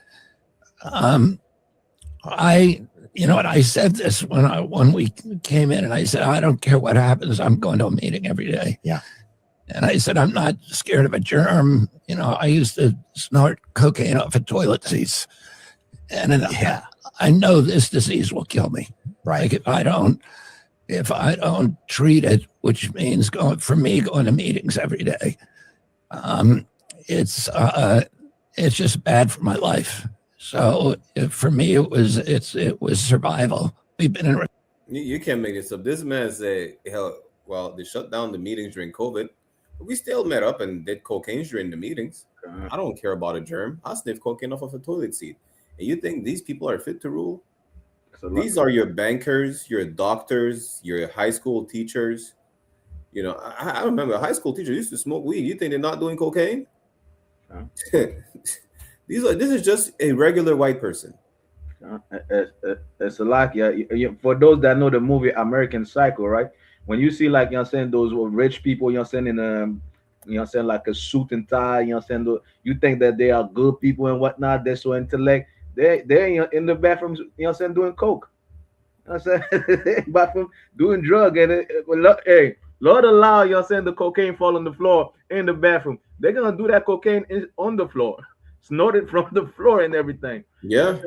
you know what, I said this when we came in, and I said, I don't care what happens. I'm going to a meeting every day. Yeah. And I said, I'm not scared of a germ. You know, I used to snort cocaine off of toilet seats. And I know this disease will kill me. Right. Like if I don't treat it, which means going to meetings every day, it's just bad for my life. So for me, it was survival. We've been in. You can't make this up. This man said, hell, well, they shut down the meetings during COVID. But we still met up and did cocaine during the meetings. I don't care about a germ. I sniff cocaine off of a toilet seat. And you think these people are fit to rule? These are your bankers, your doctors, your high school teachers. You know, I remember a high school teacher used to smoke weed. You think they're not doing cocaine? This is just a regular white person. It's a lot. Yeah. For those that know the movie American Psycho, right? When you see, like, you know what I'm saying, those rich people, you know what I'm saying, in you know what I'm saying, like a suit and tie, you know what I'm saying, you think that they are good people and whatnot. They're so intellect. They're in the bathrooms, you know what I'm saying, doing coke. I said, but from doing drug and hey, Lord allow, you know what I'm saying, the cocaine fall on the floor in the bathroom. They're gonna do that cocaine on the floor, snort it from the floor and everything. Yeah.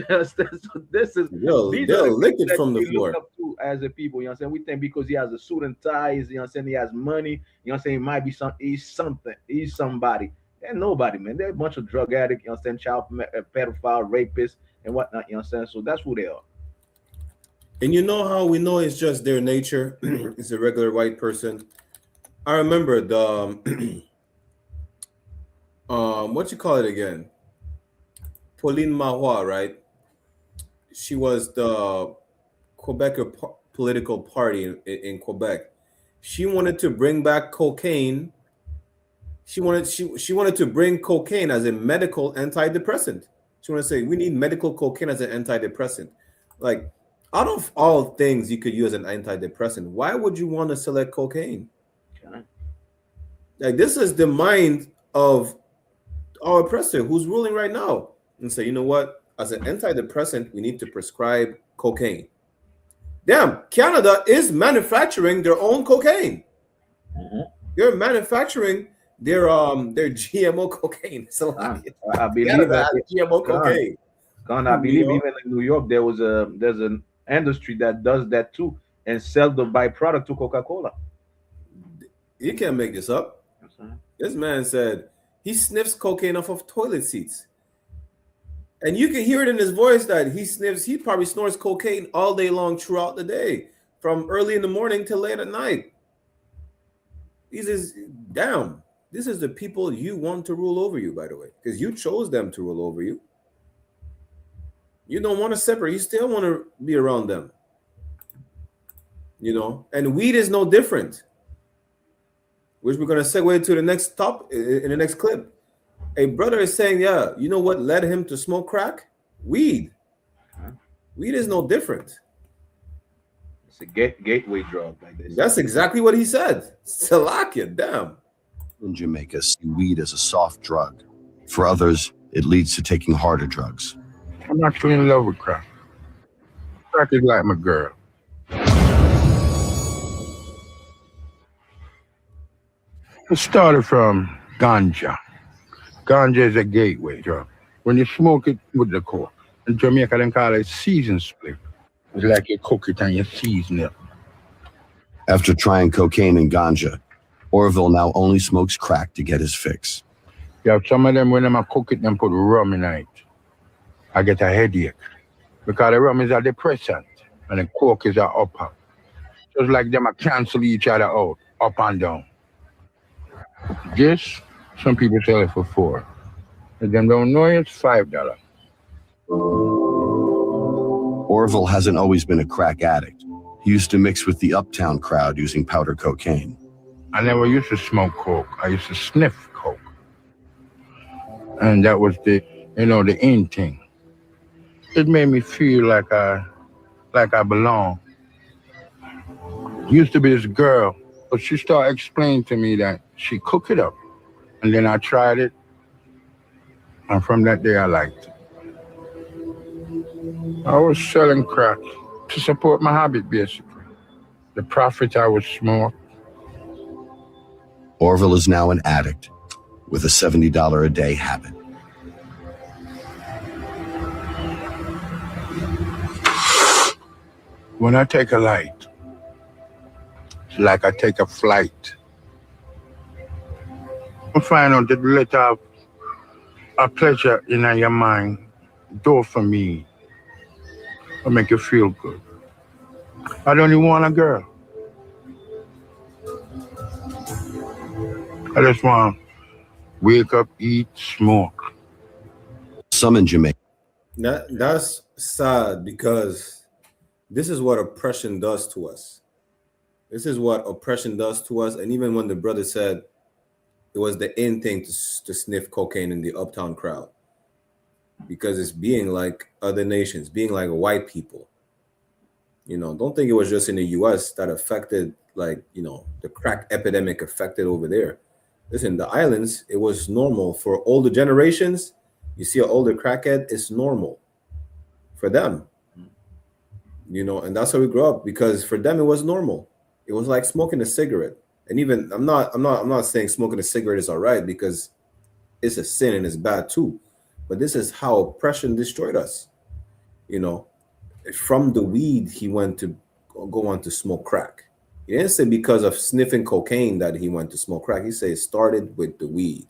So this is They'll these are the lick people it that from the we look floor. up to as a people. You know what I'm saying? We think because he has a suit and ties, you know what I'm saying, he has money, you know what I'm saying, he might be he's something, he's somebody. They're nobody, man. They're a bunch of drug addicts, you know what I'm saying, child pedophile, rapists, and whatnot, you know what I'm saying? So that's who they are. And you know how we know it's just their nature? It's a regular white person. I remember the what you call it again? Pauline Marois, right? She was the Quebecer political party in Quebec. She wanted to bring back cocaine. She wanted to bring cocaine as a medical antidepressant. She wanted to say we need medical cocaine as an antidepressant. Like, out of all things you could use an antidepressant, why would you want to select cocaine? Okay. Like, this is the mind of our oppressor who's ruling right now, and say, you know what? As an antidepressant, we need to prescribe cocaine. Damn, Canada is manufacturing their own cocaine. They're manufacturing their GMO cocaine. So I believe Canada that has GMO cocaine. I believe even in New York there's an industry that does that too and sell the byproduct to Coca-Cola. You can't make this up. This man said he sniffs cocaine off of toilet seats. And you can hear it in his voice that he probably snorts cocaine all day long throughout the day, from early in the morning till late at night. This is the people you want to rule over you, by the way, because you chose them to rule over you. You don't want to separate. You still want to be around them. You know, and weed is no different, which we're going to segue to the next in the next clip. A brother is saying, yeah, you know what led him to smoke crack? Weed. Weed is no different. It's a gateway drug, like this. That's exactly what he said. Salakia, damn. In Jamaica, see weed as a soft drug. For others, it leads to taking harder drugs. I'm actually in love with crack. Crack is like my girl. It started from ganja. Ganja is a gateway drug. When you smoke it with the core, in Jamaica they call it season split. It's like you cook it and you season it. After trying cocaine and ganja, Orville now only smokes crack to get his fix. You have some of them, when I cook it, them put rum in it. I get a headache because the rum is a depressant and the coke is a upper. Just like them, I cancel each other out, up and down. This, some people sell it for $4. If them don't know it, it's $5. Orville hasn't always been a crack addict. He used to mix with the uptown crowd using powder cocaine. I never used to smoke coke. I used to sniff coke. And that was the in thing. It made me feel like I belong. Used to be this girl, but she started explaining to me that she cooked it up. And then I tried it. And from that day, I liked it. I was selling crack to support my habit, basically. The profit I would smoke. Orville is now an addict with a $70 a day habit. When I take a light, it's like I take a flight. I find out that let out a pleasure in your mind, dopamine, will make you feel good. I don't even want a girl. I just want to wake up, eat, smoke. Some in Jamaica. That's sad because this is what oppression does to us. This is what oppression does to us. And even when the brother said it was the in thing to sniff cocaine in the uptown crowd, because it's being like other nations, being like white people. You know, don't think it was just in the US that affected, like, you know, the crack epidemic affected over there. Listen, the islands, it was normal for older generations. You see an older crackhead, it's normal for them. You know, and that's how we grew up, because for them it was normal. It was like smoking a cigarette. And even I'm not saying smoking a cigarette is all right, because it's a sin and it's bad too. But this is how oppression destroyed us. You know, from the weed he went to go on to smoke crack. He didn't say because of sniffing cocaine that he went to smoke crack. He said it started with the weed.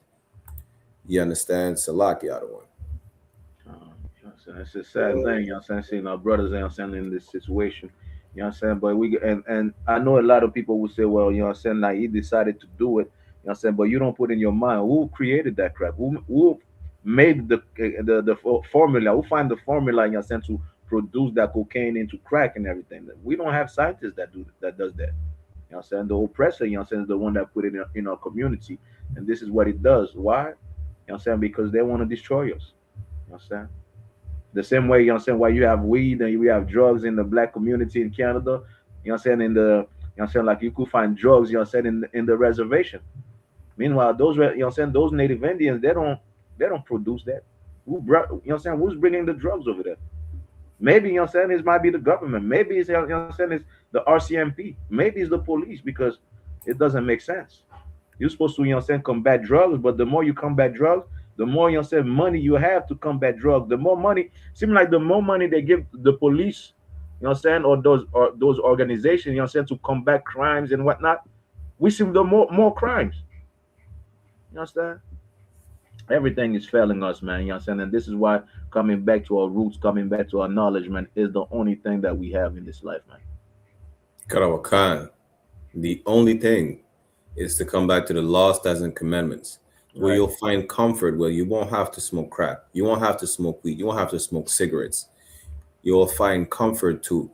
You understand? Salaki out of one. It's a sad thing, you know what I'm saying? Seeing our brothers, you know what I'm saying, in this situation. You know what I'm saying? But and I know a lot of people will say, well, you know what I'm saying, like he decided to do it, you know what I'm saying, but you don't put in your mind who created that crap, who made the formula, who find the formula, you know what I'm saying, to produce that cocaine into crack and everything. We don't have scientists that does that. You know what I'm saying? The oppressor, you know what I'm saying, is the one that put it in our community. And this is what it does. Why? You know what I'm saying? Because they want to destroy us. You know what I'm saying? The same way, you know what I'm saying, why you have weed and we have drugs in the black community in Canada, you know what I'm saying, you know what I'm saying, like you could find drugs, you know what I'm saying, in the reservation. Meanwhile, those, you know what I'm saying, those native Indians, they don't produce that. You know what I'm saying, who's bringing the drugs over there? Maybe, you know what I'm saying, it might be the government. Maybe it's, you know what I'm saying, it's the RCMP. Maybe it's the police, because it doesn't make sense. You're supposed to, you know what I'm saying, combat drugs, but the more you combat drugs, the more, you know what I'm saying, money you have to combat drugs. The more money, seems like the more money they give the police, you know what I'm saying, or those organizations, you know what I'm saying, to combat crimes and whatnot, we see the more crimes. You understand? Everything is failing us, man. You know what I'm saying? And this is why coming back to our roots, coming back to our knowledge, man, is the only thing that we have in this life, man. Karawakan. The only thing is to come back to the law, statutes, and commandments, where you'll find comfort, where you won't have to smoke crack, you won't have to smoke weed, you won't have to smoke cigarettes. You'll find comfort too.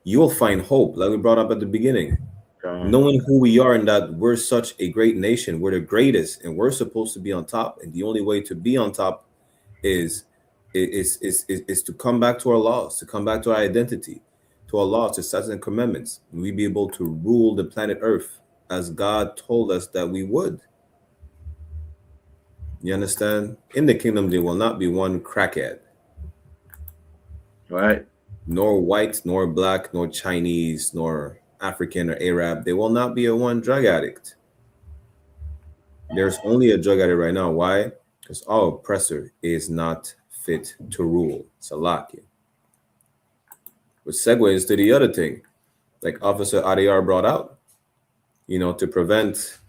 You'll find hope, like we brought up at the beginning. Knowing who we are and that we're such a great nation, we're the greatest, and we're supposed to be on top. And the only way to be on top is to come back to our laws, to come back to our identity, to our laws, to statutes and commandments. And we be able to rule the planet Earth as God told us that we would. You understand? In the kingdom, there will not be one crackhead. Right. Nor white, nor black, nor Chinese, nor African or Arab. There will not be a one drug addict. There's only a drug addict right now. Why? Because our oppressor is not fit to rule. Salaki. Which segues to the other thing, like Officer Adiyar brought out, you know, to prevent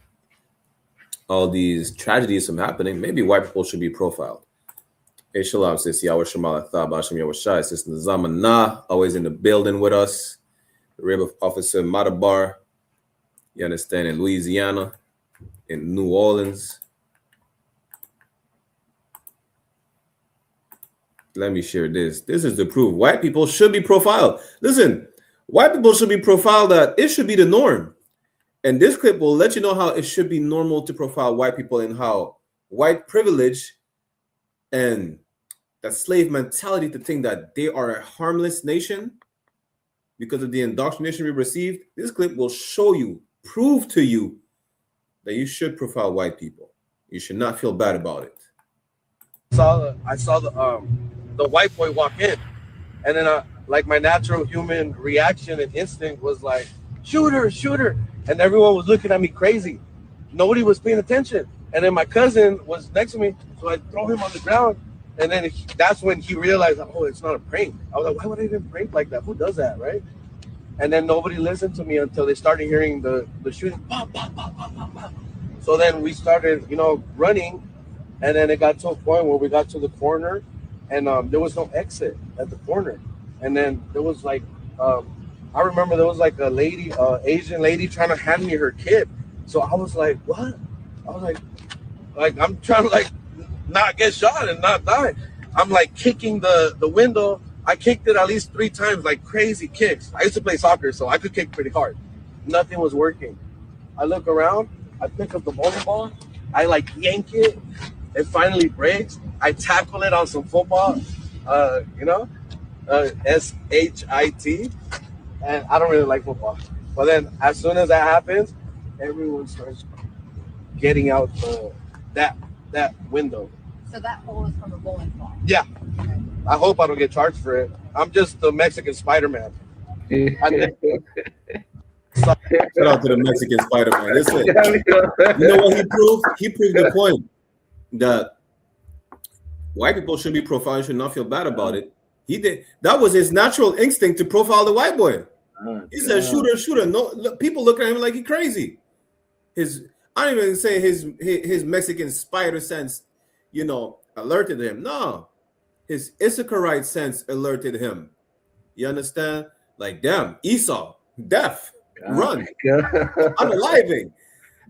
all these tragedies from happening, maybe white people should be profiled. SHALAM, sis Yahweh Shemala Thab, Hashem Yahweh Shai, sis Nazama, always in the building with us. The Rib of Officer Matabar, you understand, in Louisiana, in New Orleans. Let me share this. This is the proof. White people should be profiled. Listen, white people should be profiled, that it should be the norm. And this clip will let you know how it should be normal to profile white people, and how white privilege and that slave mentality to think that they are a harmless nation because of the indoctrination we received. This clip will show you, prove to you, that you should profile white people. You should not feel bad about it. I saw the white boy walk in, and then like my natural human reaction and instinct was like, shooter, shooter. And everyone was looking at me crazy. Nobody was paying attention. And then my cousin was next to me, so I throw him on the ground. And then that's when he realized, oh, it's not a prank. I was like, why would I even prank like that? Who does that, right? And then nobody listened to me until they started hearing the shooting. Pop, pop, pop, pop, pop, pop. So then we started, running. And then it got to a point where we got to the corner, and there was no exit at the corner. And then there was like, I remember there was like a lady, Asian lady, trying to hand me her kid. So I was like, what? I was like I'm trying to like not get shot and not die. I'm like kicking the window. I kicked it at least 3 times, like crazy kicks. I used to play soccer, so I could kick pretty hard. Nothing was working. I look around, I pick up the bowling ball, I like yank it, it finally breaks. I tackle it on some football, SHIT. And I don't really like football. But then as soon as that happens, everyone starts getting out that window. So that hole is from a bowling ball? Yeah. Okay. I hope I don't get charged for it. I'm just the Mexican Spider-Man. Shout out to the Mexican Spider-Man. Listen, you know what he proved? He proved the point that white people should be profiled, should not feel bad about it. He did. That was his natural instinct to profile the white boy. He said, "Shooter." No, people look at him like he's crazy. I don't even say his Mexican spider sense, alerted him. No, his Issacharite sense alerted him. You understand? Like, damn, Esau, deaf, run, unaliving.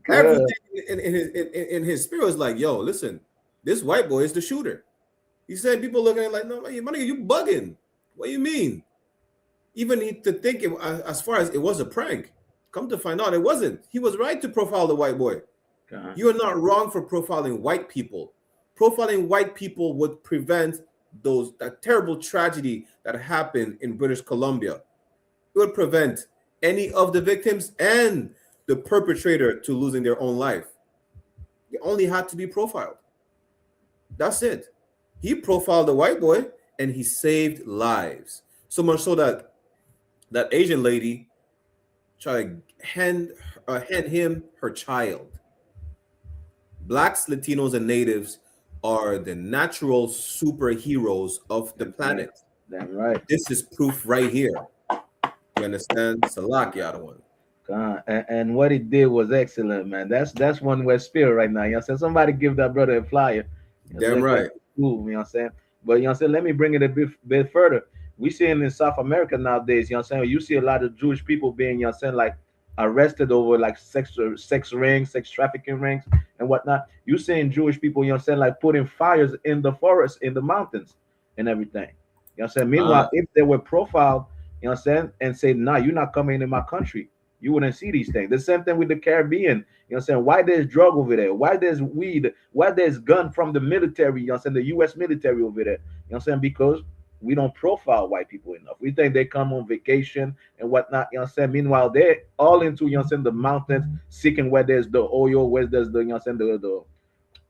Everything in his spirit was like, yo, listen, this white boy is the shooter. He said, people looking at him like, no, money, you bugging. What do you mean? Even to think as far as it was a prank. Come to find out, it wasn't. He was right to profile the white boy. You are not wrong for profiling white people. Profiling white people would prevent that terrible tragedy that happened in British Columbia. It would prevent any of the victims and the perpetrator to losing their own life. They only had to be profiled. That's it. He profiled the white boy and he saved lives. So much so that that Asian lady tried to hand him her child. Blacks, Latinos, and Natives are the natural superheroes of the planet. That's right. This is proof right here. You understand? Salak, the other one. And what he did was excellent, man. That's one West spirit right now. You know what I'm saying? Somebody give that brother a flyer. Damn right. Cool, you know what I'm saying? But you know what I'm saying? Let me bring it a bit further. We see in South America nowadays, you know what I'm saying? You see a lot of Jewish people being, you know what I'm saying, like arrested over like sex rings, sex trafficking rings and whatnot. You seeing Jewish people, you know what I'm saying, like putting fires in the forest, in the mountains and everything. You know what I'm saying? Meanwhile, if they were profiled, you know what I'm saying, and say, nah, you're not coming into my country, you wouldn't see these things. The same thing with the Caribbean. You know what I'm saying? Why there's drug over there? Why there's weed? Why there's gun from the military? You know what I'm saying? The U.S. military over there. You know what I'm saying? Because we don't profile white people enough. We think they come on vacation and whatnot. You know what I'm saying? Meanwhile, they're all into, you know what I'm saying, the mountains, seeking where there's the oil, where there's the, you know what I'm saying,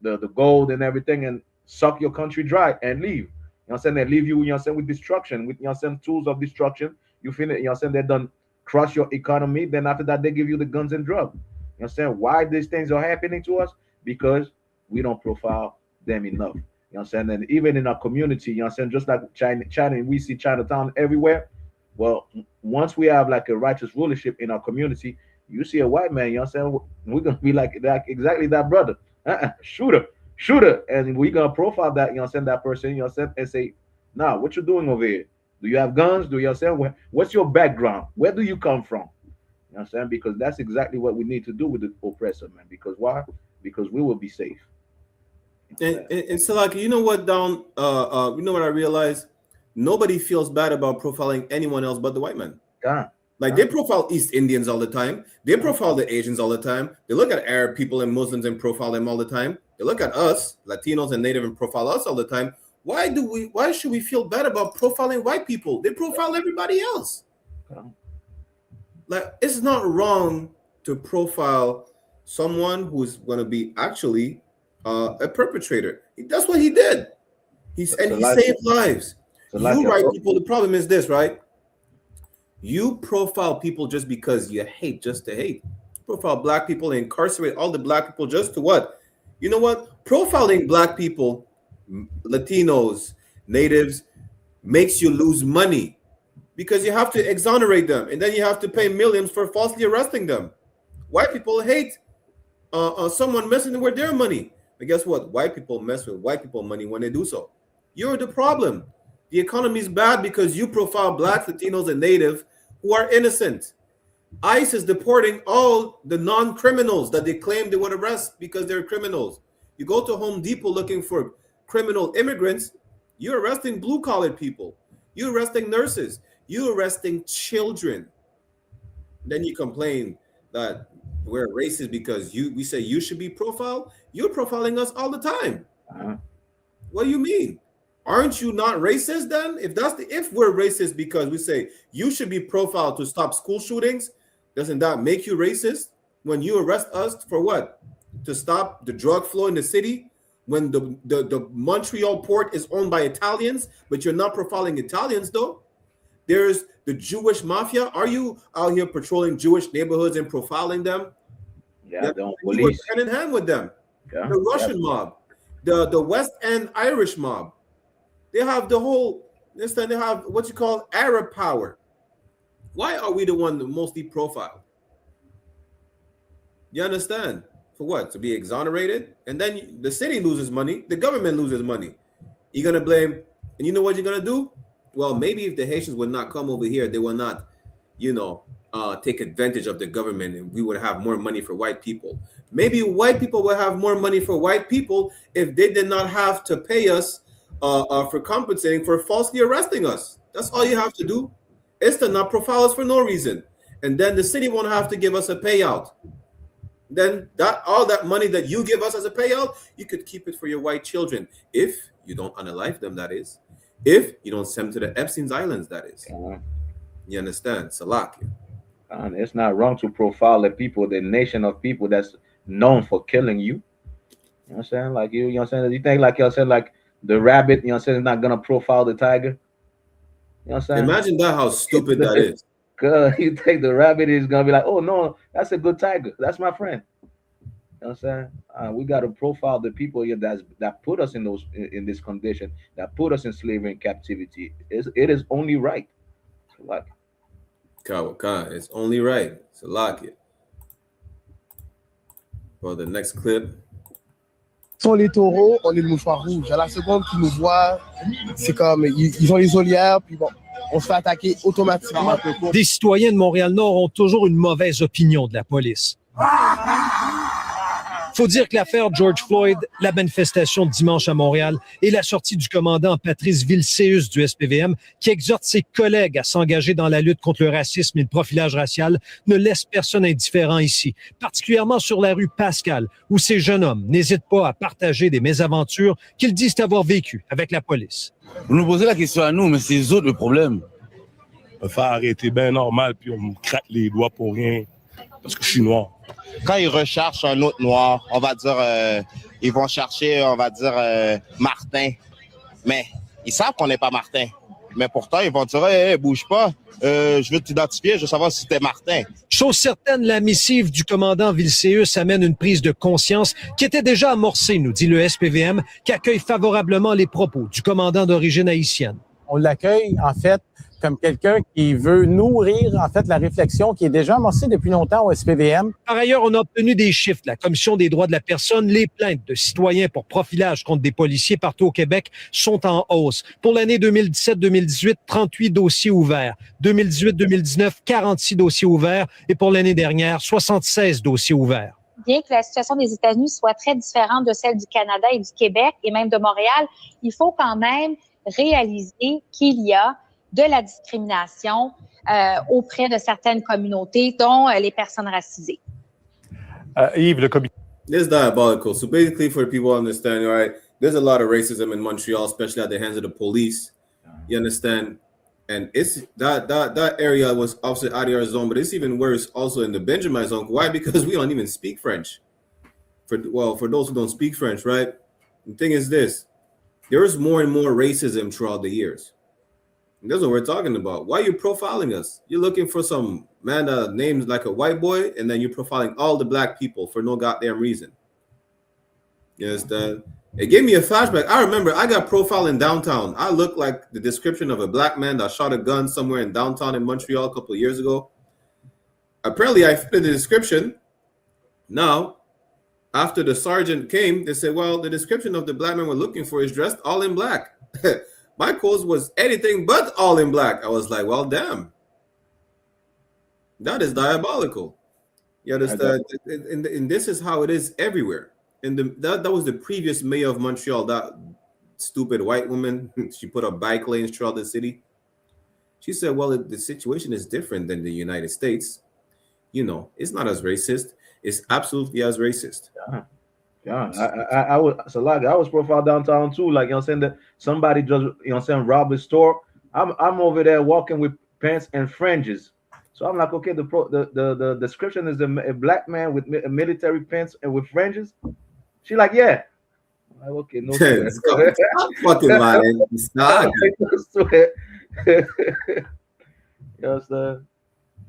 the gold and everything, and suck your country dry and leave. You know what I'm saying? They leave you, you know what I'm saying, with destruction, with, you know what I'm saying, tools of destruction. You feel it, you know what I'm saying? They're done crush your economy. Then after that, they give you the guns and drugs. You know what I'm saying? Why these things are happening to us? Because we don't profile them enough. You know what I'm saying? And even in our community, you know what I'm saying, just like China, we see Chinatown everywhere. Well, once we have like a righteous rulership in our community, you see a white man, you know what I'm saying, we're gonna be like exactly that brother. Shooter. And we're gonna profile that, you know what I'm saying, that person, you know what I'm saying, and say, nah, what you doing over here? Do you have guns? Do you know what I'm saying? What's your background? Where do you come from? You know what I'm saying? Because that's exactly what we need to do with the oppressor, man. Because why? Because we will be safe. And so, like, you know what, you know what I realized? Nobody feels bad about profiling anyone else but the white man. They profile East Indians all the time. They profile the Asians all the time. They look at Arab people and Muslims and profile them all the time. They look at us, Latinos and Native, and profile us all the time. Why should we feel bad about profiling white people? They profile everybody else. Like, it's not wrong to profile someone who's going to be actually a perpetrator. That's what he did. He saved lives. You white people, the problem is this, right? You profile people just because you hate, just to hate. Profile black people and incarcerate all the black people just to what? You know what? Profiling black people, Latinos, Natives, makes you lose money because you have to exonerate them and then you have to pay millions for falsely arresting them. White people hate someone messing with their money. But guess what? White people mess with white people money when they do so. You're the problem. The economy is bad because you profile blacks, Latinos, and Native who are innocent. ICE is deporting all the non-criminals that they claim they would arrest because they're criminals. You go to Home Depot looking for criminal immigrants, you're arresting blue-collar people. You're arresting nurses. You're arresting children. Then you complain that we're racist because we say you should be profiled. You're profiling us all the time. What do you mean? Aren't you not racist then? If we're racist because we say you should be profiled to stop school shootings, doesn't that make you racist? When you arrest us for what? To stop the drug flow in the city? When the Montreal port is owned by Italians, but you're not profiling Italians though? There's the Jewish mafia. Are you out here patrolling Jewish neighborhoods and profiling them? Yeah, the you were police. hand in hand with them. Yeah. The Russian mob, the West End Irish mob. They have the whole. This time they have what you call Arab power. Why are we the one that mostly profiled? You understand? For what? To be exonerated? And then the city loses money. The government loses money. You're going to blame. And you know what you're going to do? Well, maybe if the Haitians would not come over here, they will not, take advantage of the government and we would have more money for white people. Maybe white people will have more money for white people if they did not have to pay us for compensating for falsely arresting us. That's all you have to do. It's to not profile us for no reason. And then the city won't have to give us a payout. Then all that money that you give us as a payout, you could keep it for your white children. If you don't unalive them, that is. If you don't send them to the Epstein's Islands, that is. You understand? Salaki. And it's not wrong to profile the people, the nation of people that's known for killing you. You know what I'm saying? Like you know what I'm saying? You think like you said, like the rabbit, you know what I'm saying, is not gonna profile the tiger. You know what I'm saying? Imagine that how stupid that is. You think the rabbit is gonna be like, oh no, that's a good tiger. That's my friend. You know what I'm saying? We gotta profile the people here that put us in this condition, that put us in slavery and captivity. It is only right. Like it's only right. Salaki. For the next clip. Sont les taureaux, on est le mouchoir rouge. À la seconde qu'ils nous voient, c'est comme ils ont les olières, puis bon, on se fait attaquer automatiquement. Des citoyens de Montréal-Nord ont toujours une mauvaise opinion de la police. Faut dire que l'affaire George Floyd, la manifestation de dimanche à Montréal et la sortie du commandant Patrice Vilséus du SPVM, qui exhorte ses collègues à s'engager dans la lutte contre le racisme et le profilage racial, ne laisse personne indifférent ici, particulièrement sur la rue Pascal, où ces jeunes hommes n'hésitent pas à partager des mésaventures qu'ils disent avoir vécues avec la police. Vous nous posez la question à nous, mais c'est eux autres le problème. On va faire arrêter bien normal, puis on me craque les doigts pour rien, parce que je suis noir. Quand ils recherchent un autre noir, on va dire, ils vont chercher, on va dire, Martin. Mais ils savent qu'on n'est pas Martin. Mais pourtant, ils vont dire, hey, bouge pas, je veux t'identifier, je veux savoir si t'es Martin. Chose certaine, la missive du commandant Vilséus amène une prise de conscience qui était déjà amorcée, nous dit le SPVM, qui accueille favorablement les propos du commandant d'origine haïtienne. On l'accueille, en fait, comme quelqu'un qui veut nourrir, en fait, la réflexion qui est déjà amorcée depuis longtemps au SPVM. Par ailleurs, on a obtenu des chiffres de la Commission des droits de la personne. Les plaintes de citoyens pour profilage contre des policiers partout au Québec sont en hausse. Pour l'année 2017-2018, 38 dossiers ouverts. 2018-2019, 46 dossiers ouverts. Et pour l'année dernière, 76 dossiers ouverts. Bien que la situation des États-Unis soit très différente de celle du Canada et du Québec et même de Montréal, il faut quand même réaliser qu'il y a de la discrimination auprès de certaines communautés, dont les personnes racisées. Yves, le comité. This is diabolical. So basically, for people to understand, right, there's a lot of racism in Montreal, especially at the hands of the police. You understand? And it's that area was obviously out of our zone, but it's even worse also in the Benjamin zone. Why? Because we don't even speak French. For those who don't speak French, right? The thing is this. There is more and more racism throughout the years. And that's what we're talking about. Why are you profiling us? You're looking for some man that names like a white boy, and then you're profiling all the black people for no goddamn reason. You understand? It gave me a flashback. I remember I got profiled in downtown. I looked like the description of a black man that shot a gun somewhere in downtown in Montreal a couple of years ago. Apparently, I fitted the description. Now, after the sergeant came, they said, well, the description of the black man we're looking for is dressed all in black. My clothes was anything but all in black. I was like, well, damn. That is diabolical. You understand? And this is how it is everywhere. And that was the previous mayor of Montreal, that stupid white woman. She put up bike lanes throughout the city. She said, well, the situation is different than the United States. You know, it's not as racist. It's absolutely as racist. Yeah, I was profiled downtown too. Like, you know what I'm saying, that somebody just, you know what I'm saying, robbed the store. I'm over there walking with pants and fringes. So I'm like, okay, the description is a black man with military pants and with fringes. She like, yeah. I'm like, okay, no. Stop fucking lying. Stop. Yes,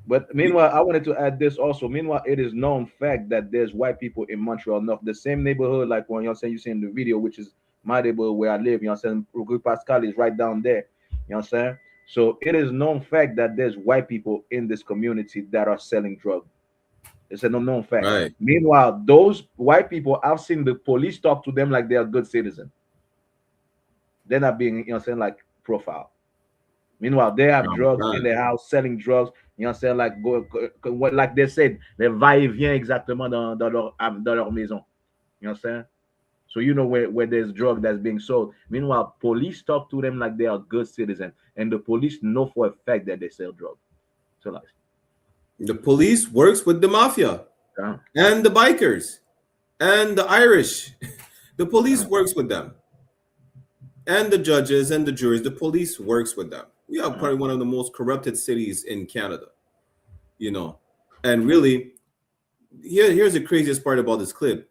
but meanwhile, I wanted to add this also. Meanwhile, it is known fact that there's white people in Montreal North, the same neighborhood like when you see in the video, which is my neighborhood where I live. You know what I'm saying? Rue Pascal is right down there. You know what I'm saying? So it is known fact that there's white people in this community that are selling drugs. It's a known fact. Right. Meanwhile, those white people, I've seen the police talk to them like they are good citizens. They're not being, you know what I'm saying, like profile. Meanwhile, they have drugs in their house, selling drugs. You know what I'm saying? Like what, like they said, les va-et-vient exactement dans leur maison. You know what I'm saying? So you know where there's drug that's being sold. Meanwhile, police talk to them like they are good citizens, and the police know for a fact that they sell drugs. So like, the police works with the mafia and the bikers and the Irish. The police works with them. And the judges and the juries, the police works with them. We are probably one of the most corrupted cities in Canada, you know. And really, here's the craziest part about this clip.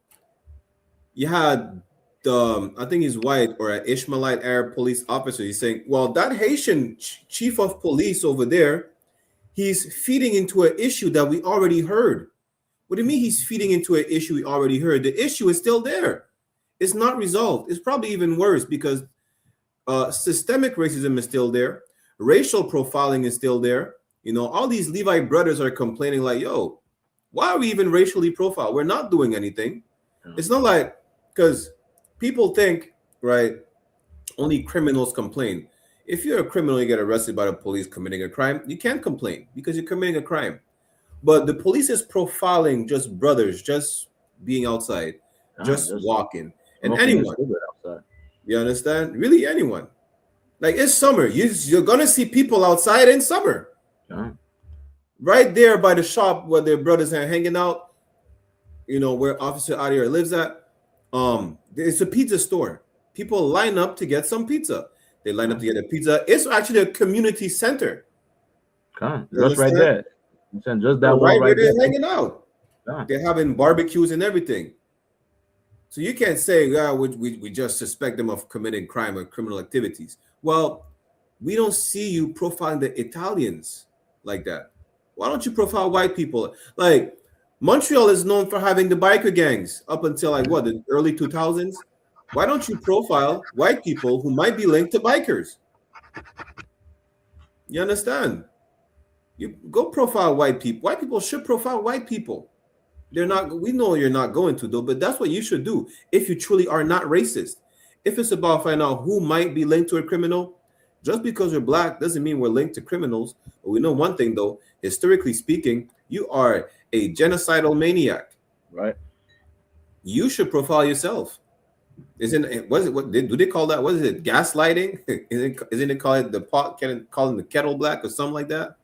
You had I think he's white or an Ishmaelite Arab police officer. He's saying, well, that Haitian chief of police over there, he's feeding into an issue that we already heard. What do you mean he's feeding into an issue we already heard? The issue is still there. It's not resolved. It's probably even worse because systemic racism is still there. Racial profiling is still there. You know, all these Levite brothers are complaining like, yo, why are we even racially profiled? We're not doing anything. It's not like, because people think, right, only criminals complain. If you're a criminal, you get arrested by the police committing a crime, you can't complain because you're committing a crime. But the police is profiling just brothers, just being outside, just walking. And anyone. You understand? Really, anyone. Like, it's summer. You're going to see people outside in summer. Right there by the shop where their brothers are hanging out, you know, where Officer Adier lives at. It's a pizza store. People line up to get some pizza. They line up to get a pizza. It's actually a community center. Just right there. Just that right where they're hanging out. They're having barbecues and everything. So you can't say, yeah, we just suspect them of committing crime or criminal activities. Well, we don't see you profiling the Italians like that. Why don't you profile white people? Like, Montreal is known for having the biker gangs up until like what, the early 2000s? Why don't you profile white people who might be linked to bikers? You understand? You go profile white people. White people should profile white people. They're not, we know you're not going to though, but that's what you should do if you truly are not racist. If it's about finding out who might be linked to a criminal, just because we're black doesn't mean we're linked to criminals. But we know one thing though, historically speaking, you are a genocidal maniac. Right. You should profile yourself. Isn't what do they call that? What is it? Gaslighting? Isn't it called the pot? Calling the kettle black or something like that?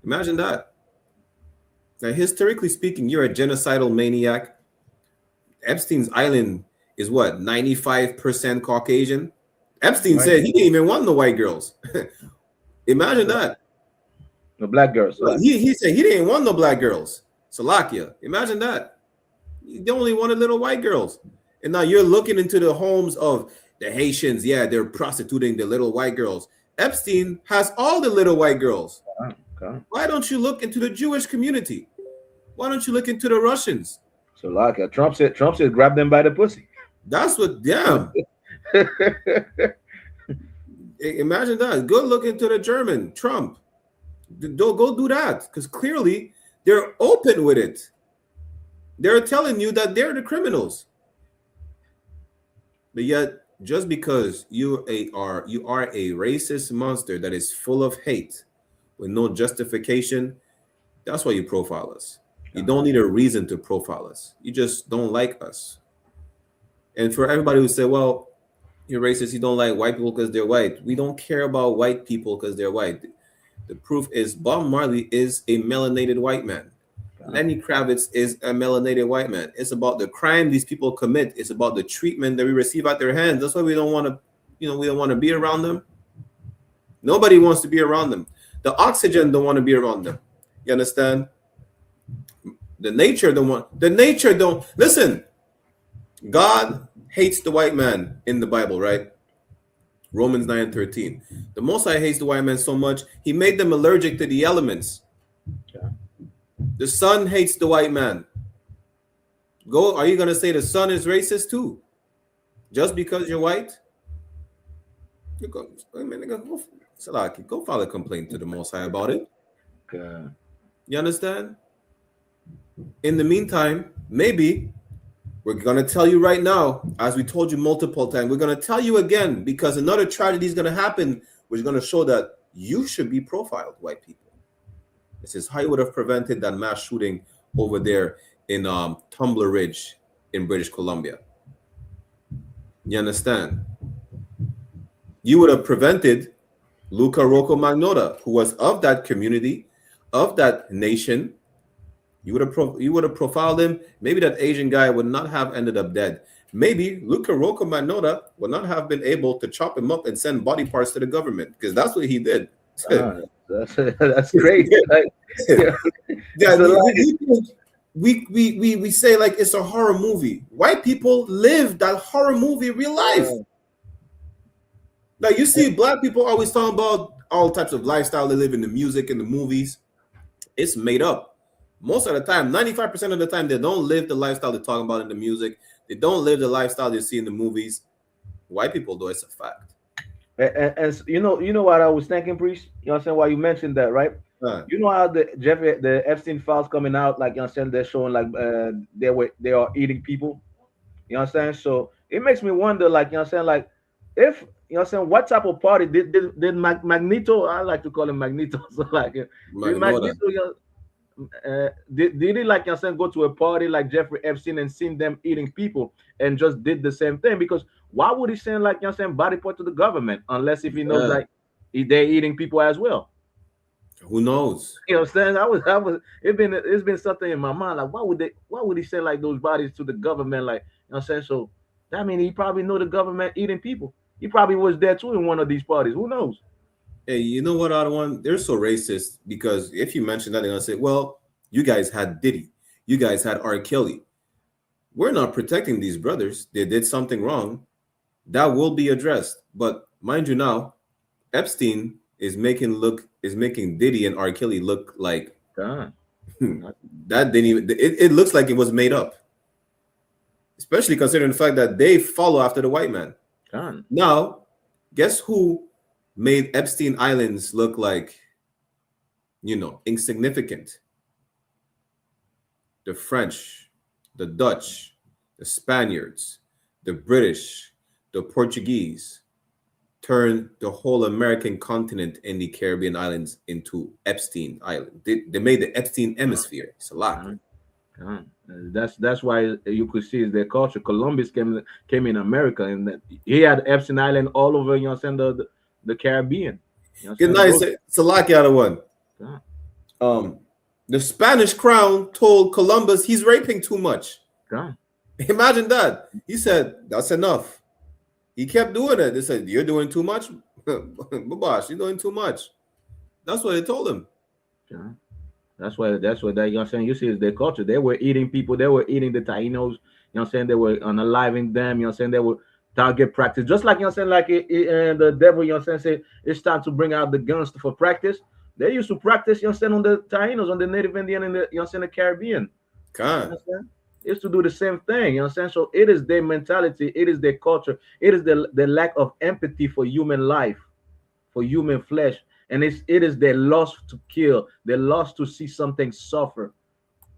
Imagine that. Now, historically speaking, you're a genocidal maniac. Epstein's Island is what, 95% Caucasian? Epstein said he didn't even want the white girls. Imagine that. The black girls. He said he didn't want no black girls. Slovakia. Imagine that. He only wanted little white girls. And now you're looking into the homes of the Haitians. Yeah, they're prostituting the little white girls. Epstein has all the little white girls. Why don't you look into the Jewish community? Why don't you look into the Russians? So like Trump said grab them by the pussy. That's what, damn. Imagine that. Go look into the German, Trump. Go do that. Because clearly they're open with it. They're telling you that they're the criminals. But yet, just because you are a racist monster that is full of hate with no justification, that's why you profile us. You don't need a reason to profile us. You just don't like us. And for everybody who said, well, you're racist, you don't like white people because they're white. We don't care about white people because they're white. The proof is Bob Marley is a melanated white man. Lenny Kravitz is a melanated white man. It's about the crime these people commit. It's about the treatment that we receive at their hands. That's why we don't want to, we don't want to be around them. Nobody wants to be around them. The oxygen don't want to be around them. You understand? The nature don't. Listen, God hates the white man in the Bible, right? Romans 9:13. The Most High hates the white man so much, he made them allergic to the elements. The sun hates the white man. Are you going to say the sun is racist too? Just because you're white? Go file a complaint to the Most High about it. You understand? In the meantime, maybe we're going to tell you right now, as we told you multiple times, we're going to tell you again, because another tragedy is going to happen, which is going to show that you should be profiled, white people. This is how you would have prevented that mass shooting over there in Tumbler Ridge in British Columbia. You understand? You would have prevented Luca Rocco Magnotta, who was of that community, of that nation. You would have profiled him. Maybe that Asian guy would not have ended up dead. Maybe Luca Rocco Magnotta would not have been able to chop him up and send body parts to the government, because that's what he did. That's crazy. We say like it's a horror movie. White people live that horror movie in real life. Like you see, black people always talking about all types of lifestyle they live in, the music and the movies. It's made up. Most of the time, 95% of the time, they don't live the lifestyle they're talking about in the music. They don't live the lifestyle they see in the movies. White people, though, it's a fact. And you know what I was thinking, Priest? You know what I'm saying? Why you mentioned that, right? You know how the Epstein files coming out, like, you know what I'm saying, they're showing like they are eating people. You know what I'm saying? So it makes me wonder, like, you know what I'm saying, like, if, you know what I'm saying, what type of party did Magneto, I like to call him Magneto, so like, did Magneto, did he, like, you know what I'm saying, go to a party like Jeffrey Epstein and seen them eating people and just did the same thing? Because why would he send, like, you know what I'm saying, body part to the government unless if he knows like they're eating people as well? Who knows? You know what I'm saying? It's been something in my mind, like, why would he send like those bodies to the government? Like, you know what I'm saying? So that means he probably know the government eating people. He probably was there too in one of these parties. Who knows? Hey, you know what, other one? They're so racist, because if you mention that, they're gonna say, well, you guys had Diddy, you guys had R. Kelly. We're not protecting these brothers. They did something wrong. That will be addressed. But mind you now, Epstein is making Diddy and R. Kelly look like that didn't even it looks like it was made up. Especially considering the fact that they follow after the white man. Now, guess who made Epstein Islands look like, you know, insignificant? The French, the Dutch, the Spaniards, the British, the Portuguese turned the whole American continent and the Caribbean islands into Epstein Island. They made the Epstein hemisphere. It's a lot. That's why you could see their culture. Columbus came in America, and he had Epstein Island all over, you know what I'm saying, the Caribbean. You know, good night. It's a lucky other one. The Spanish crown told Columbus he's raping too much. Imagine that. He said, that's enough. He kept doing it. They said, you're doing too much. Babash, you're doing too much. That's what they told him. That's what you know what I'm saying. You see, it's their culture. They were eating people. They were eating the Taínos. You know what I'm saying? They were unaliving them. You know what I'm saying? They were target practice. Just like, you know what I'm saying, like the devil, you know what I'm saying, say it's time to bring out the guns for practice. They used to practice, you know what I'm saying, on the Taínos, on the Native Indian, and the, you know what I'm saying, the Caribbean. You know what I'm saying? It's to do the same thing, you know what I'm saying? So it is their mentality, it is their culture, it is the lack of empathy for human life, for human flesh, and it is their lust to kill, their lust to see something suffer.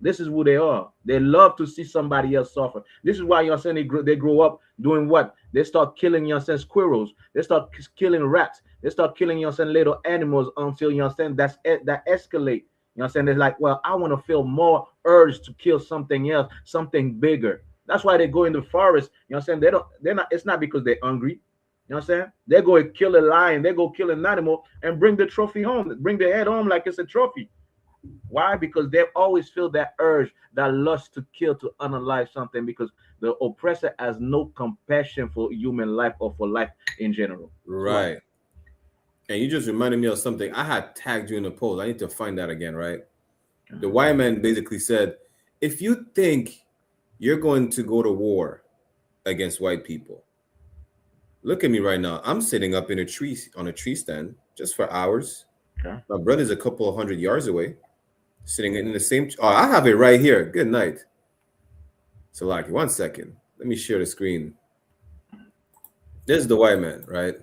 This is who they are. They love to see somebody else suffer. This is why, you know what I'm saying, they grow up doing what? They start killing, you know what I'm saying, squirrels. They start killing rats. They start killing, you know what I'm saying, little animals until, you know what I'm saying, that escalate. You know what I'm saying? They're like, well, I want to feel more urge to kill something else, something bigger. That's why they go in the forest. You know what I'm saying? They're not, it's not because they're hungry. You know what I'm saying? They go and kill a lion, they go kill an animal and bring the trophy home, bring the head home like it's a trophy. Why? Because they always feel that urge, that lust to kill, to unalive something, because the oppressor has no compassion for human life or for life in general. Right. And you just reminded me of something. I had tagged you in the post. I need to find that again, right? The white man basically said, if you think you're going to go to war against white people, Look at me right now. I'm sitting up in a tree on a tree stand just for hours. Okay. My brother's a couple of 100 yards away, sitting in the same. Oh, I have it right here. Good night. So, like, 1 second. Let me share the screen. This is the white man, right?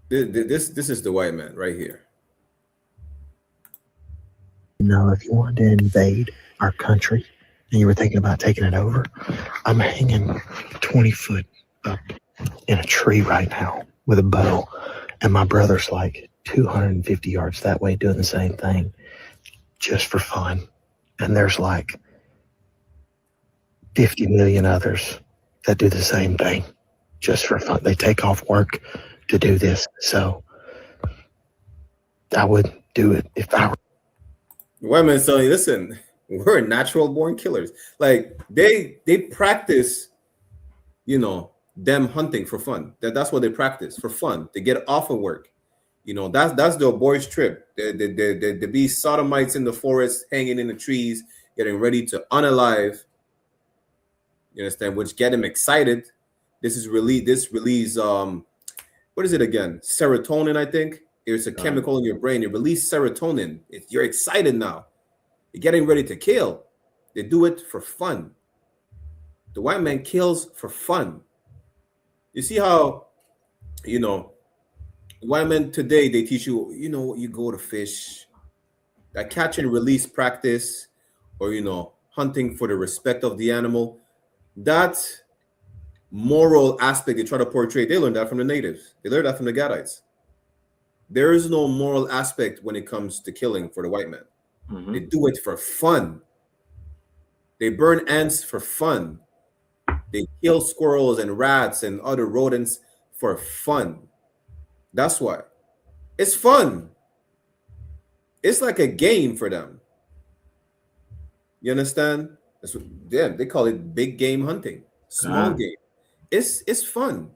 This is the white man right here. You know, if you wanted to invade our country and you were thinking about taking it over, I'm hanging 20 foot up in a tree right now with a bow, and my brother's like 250 yards that way doing the same thing just for fun. And there's like 50 million others that do the same thing just for fun. They take off work to do this. So I would do it if I were. White man's telling you, listen, we're natural born killers. Like they practice, you know, them hunting for fun. That's what they practice for fun. They get off of work. You know, that's their boys' trip. They be sodomites in the forest, hanging in the trees, getting ready to unalive. You understand? Which get them excited. This release what is it again? Serotonin, I think. It's a chemical in your brain. You release serotonin. You're excited now. You're getting ready to kill. They do it for fun. The white man kills for fun. You see how, you know, white men today, they teach you, you know, you go to fish, that catch and release practice, or, you know, hunting for the respect of the animal. That moral aspect they try to portray, they learned that from the natives. They learned that from the Gadites. There is no moral aspect when it comes to killing for the white man. Mm-hmm. They do it for fun. They burn ants for fun. They kill squirrels and rats and other rodents for fun. That's why. It's fun. It's like a game for them. You understand? That's what, yeah, they call it big game hunting, small game. It's fun.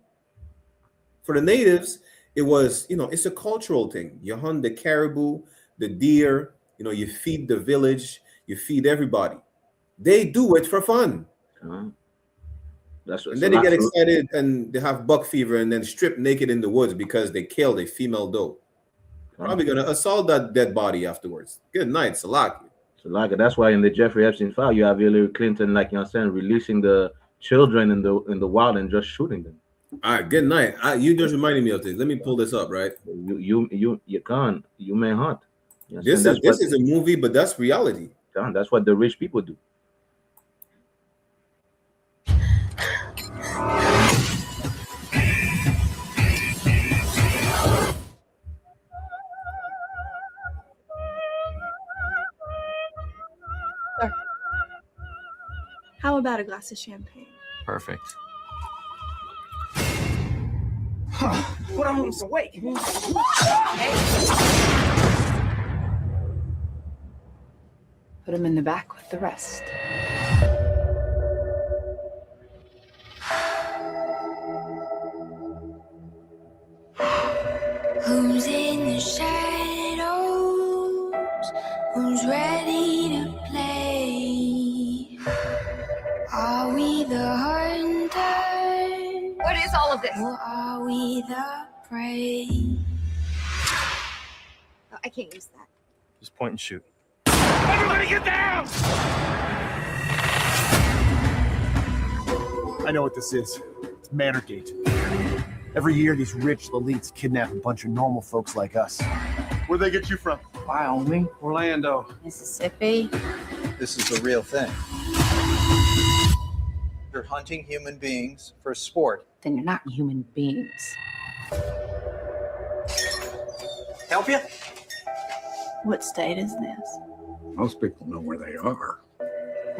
For the natives, it was, you know, it's a cultural thing. You hunt the caribou, the deer, you know, you feed the village, you feed everybody. They do it for fun. That's what, and then they get excited and they have buck fever and then strip naked in the woods because they killed a female doe. Probably gonna assault that dead body afterwards. Good night, Salaki. Salaki. That's why in the Jeffrey Epstein file, you have Hillary Clinton, like you're saying, releasing the children in the wild and just shooting them. All right, good night. You just reminded me of this. Let me pull this up, right? You can't. You may hunt. This is a movie, but that's reality. That's what the rich people do. Sir, how about a glass of champagne? Perfect. What on him, so wait. Put him in the back with the rest. Who's in the shadows? Who's ready to play? Are we the hunter? What is all of this? Or are we the prey? Oh, I can't use that. Just point and shoot. Everybody get down! I know what this is. It's Manorgate. Every year, these rich elites kidnap a bunch of normal folks like us. Where'd they get you from? Wyoming. Orlando. Mississippi. This is the real thing. You're hunting human beings for sport. Then you're not human beings. Help you? What state is this? Most people know where they are.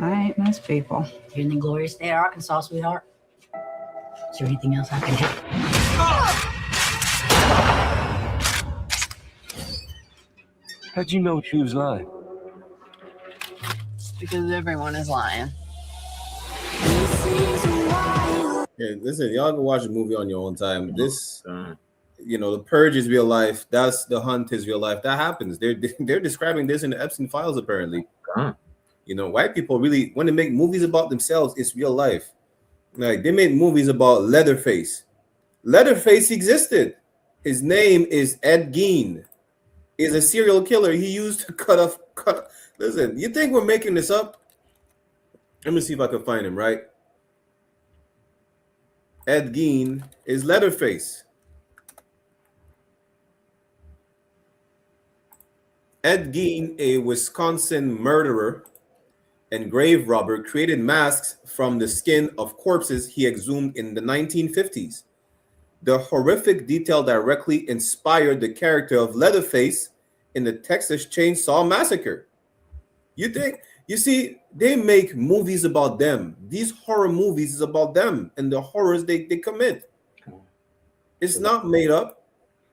All right, most people. You're in the glorious state of Arkansas, sweetheart. Is there anything else I can help? How'd you know she was lying? Because everyone is lying. Yeah, listen, y'all can watch the movie on your own time. This, you know, the purge is real life. That's the hunt is real life. That happens. They're describing this in the Epstein files, apparently. You You know, white people really, when they make movies about themselves, it's real life. Like they made movies about Leatherface. Leatherface existed. His name is Ed Gein. He's a serial killer. He used to cut. Listen, you think we're making this up? Let me see if I can find him, right? Ed Gein is Leatherface. Ed Gein, a Wisconsin murderer and grave robber, created masks from the skin of corpses he exhumed in the 1950s. The horrific detail directly inspired the character of Leatherface in the Texas Chainsaw Massacre. You see, they make movies about them. These horror movies is about them and the horrors they commit. It's not made up.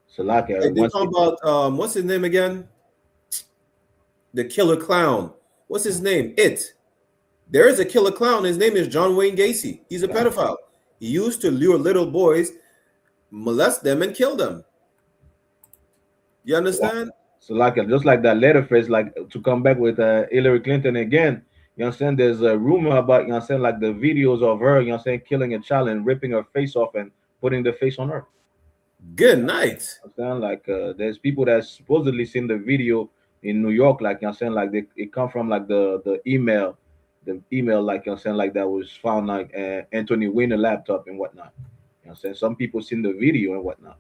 So like they talk about what's his name again? The killer clown. What's his name? There is a killer clown. His name is John Wayne Gacy. He's a pedophile. He used to lure little boys, molest them, and kill them. You understand? So like just like that Leatherface, like to come back with Hillary Clinton again, you know what I'm saying? There's a rumor about, you know what I'm saying, like the videos of her, you know what I'm saying, killing a child and ripping her face off and putting the face on her. Good night. You know what I'm saying? Like there's people that supposedly seen the video in New York, like, you know what I'm saying, like it come from like the email, like, you know what I'm saying, like that was found like Anthony Weiner laptop and whatnot. You know what I'm saying? Some people seen the video and whatnot.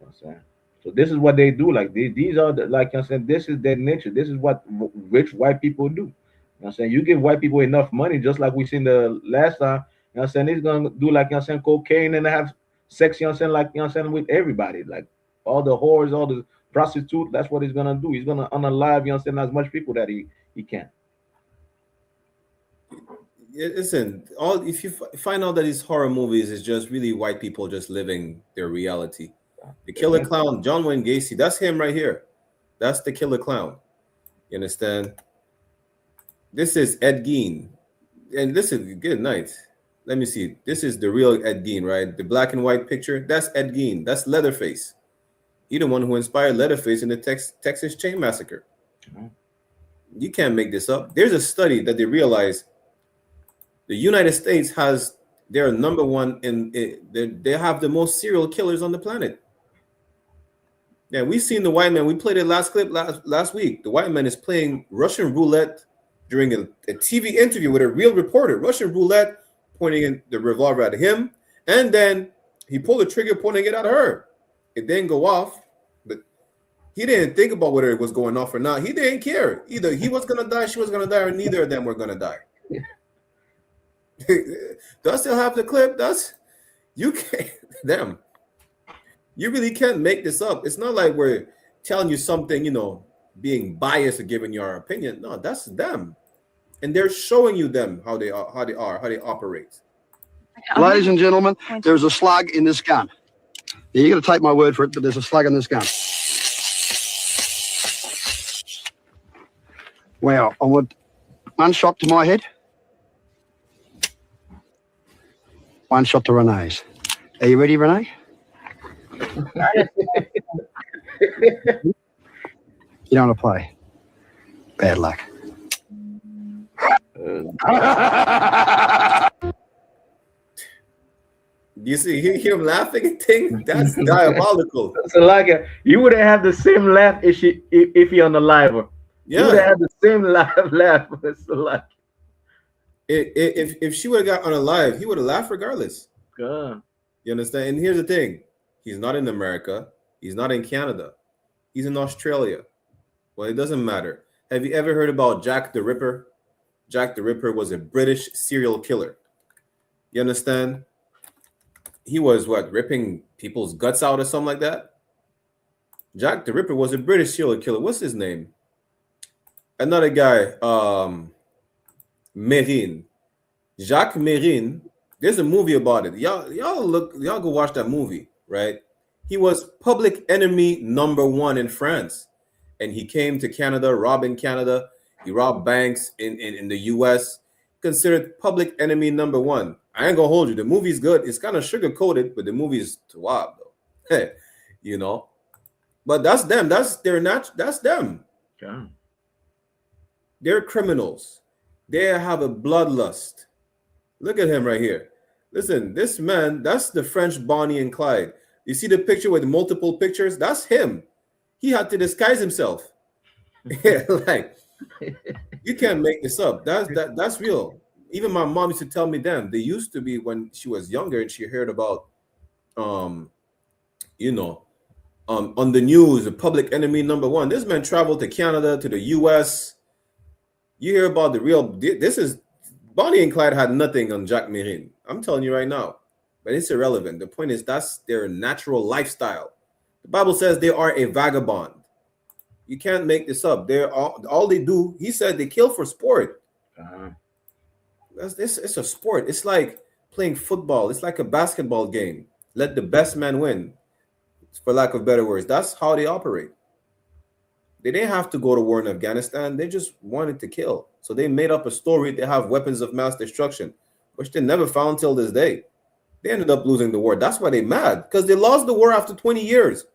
You know what I'm saying? So this is what they do. Like these are the, like I'm saying, this is their nature. This is what rich white people do. You know what I'm saying? You give white people enough money, just like we seen the last time, you know what I'm saying, he's gonna do, like, you know what I'm saying, cocaine and have sex, you know what I'm saying, like, you know what I'm saying, with everybody. Like all the whores, all the prostitute, that's what he's gonna do. He's gonna unalive, you know what I'm saying, as much people that he can. Listen, if you find out that these horror movies is just really white people just living their reality. The killer clown, John Wayne Gacy, that's him right here. That's the killer clown. You understand? This is Ed Gein. And listen, good night. Let me see. This is the real Ed Gein, right? The black and white picture. That's Ed Gein. That's Leatherface. He's the one who inspired Leatherface in the Texas Chain Massacre. You can't make this up. There's a study that they realized the United States has, they're number one they have the most serial killers on the planet. Yeah, we've seen the white man. We played it last clip last week. The white man is playing Russian roulette during a TV interview with a real reporter. Russian roulette, pointing in the revolver at him, and then he pulled the trigger, pointing it at her. It didn't go off, but he didn't think about whether it was going off or not. He didn't care. Either he was gonna die, she was gonna die, or neither of them were gonna die. Do I still have the clip? You can't. Damn. You really can't make this up. It's not like we're telling you something, you know, being biased or giving your opinion. No, that's them. And they're showing you them how they operate. Ladies and gentlemen, there's a slug in this gun. You're going to take my word for it, but there's a slug in this gun. Well, I want one shot to my head, one shot to Renee's. Are you ready, Renee? You don't want to play. Bad luck. You see, hear him laughing and think that's diabolical. So like you wouldn't have the same laugh if he on the live. Yeah, you would have the same laugh. So like if she would have got on a live, he would have laughed regardless. God. You understand? And here's the thing. He's not in America. He's not in Canada. He's in Australia. Well, it doesn't matter. Have you ever heard about Jack the Ripper? Jack the Ripper was a British serial killer. You understand? He was ripping people's guts out or something like that? Jack the Ripper was a British serial killer. What's his name? Another guy, Merin. Jacques Merin. There's a movie about it. Y'all go watch that movie, right? He was public enemy number 1 in France. And he came to Canada, robbing Canada. He robbed banks in the US. Considered public enemy number 1. I ain't gonna hold you. The movie's good. It's kind of sugar-coated, but the movie is wild though. You know. But that's them. That's them. Yeah. They're criminals. They have a bloodlust. Look at him right here. Listen, this man, that's the French Bonnie and Clyde. You see the picture with multiple pictures? That's him. He had to disguise himself. Like, you can't make this up. That's real. Even my mom used to tell me, damn, they used to be when she was younger and she heard about you know, on the news, the public enemy number one. This man traveled to Canada, to the US. You hear about the real, this is, Bonnie and Clyde had nothing on Jacques Mirin. I'm telling you right now. But it's irrelevant. The point is that's their natural lifestyle. The Bible says they are a vagabond. You can't make this up. They're all they do. He said they kill for sport. It's a sport. It's like playing football. It's like a basketball game. Let the best man win, for lack of better words. That's how they operate. They didn't have to go to war in Afghanistan. They just wanted to kill. So they made up a story. They have weapons of mass destruction, which they never found till this day. They ended up losing the war. That's why they're mad, because they lost the war after 20 years.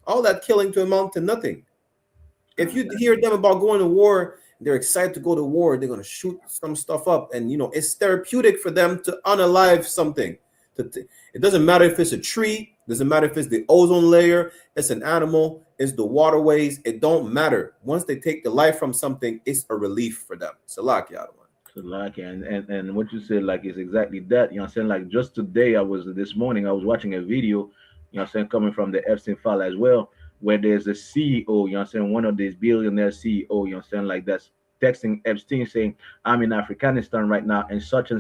All that killing to amount to nothing. If you hear them about going to war, they're excited to go to war. They're going to shoot some stuff up. And, it's therapeutic for them to unalive something. It doesn't matter if it's a tree. It doesn't matter if it's the ozone layer. It's an animal. It's the waterways. It don't matter. Once they take the life from something, it's a relief for them. Salakia. And what you said, like, is exactly that. I'm saying? Like, just today, this morning, I was watching a video, I'm saying, coming from the Epstein file as well, where there's a CEO, I'm saying, one of these billionaire CEO, I'm saying, like, that's texting Epstein saying, I'm in Afghanistan right now, and such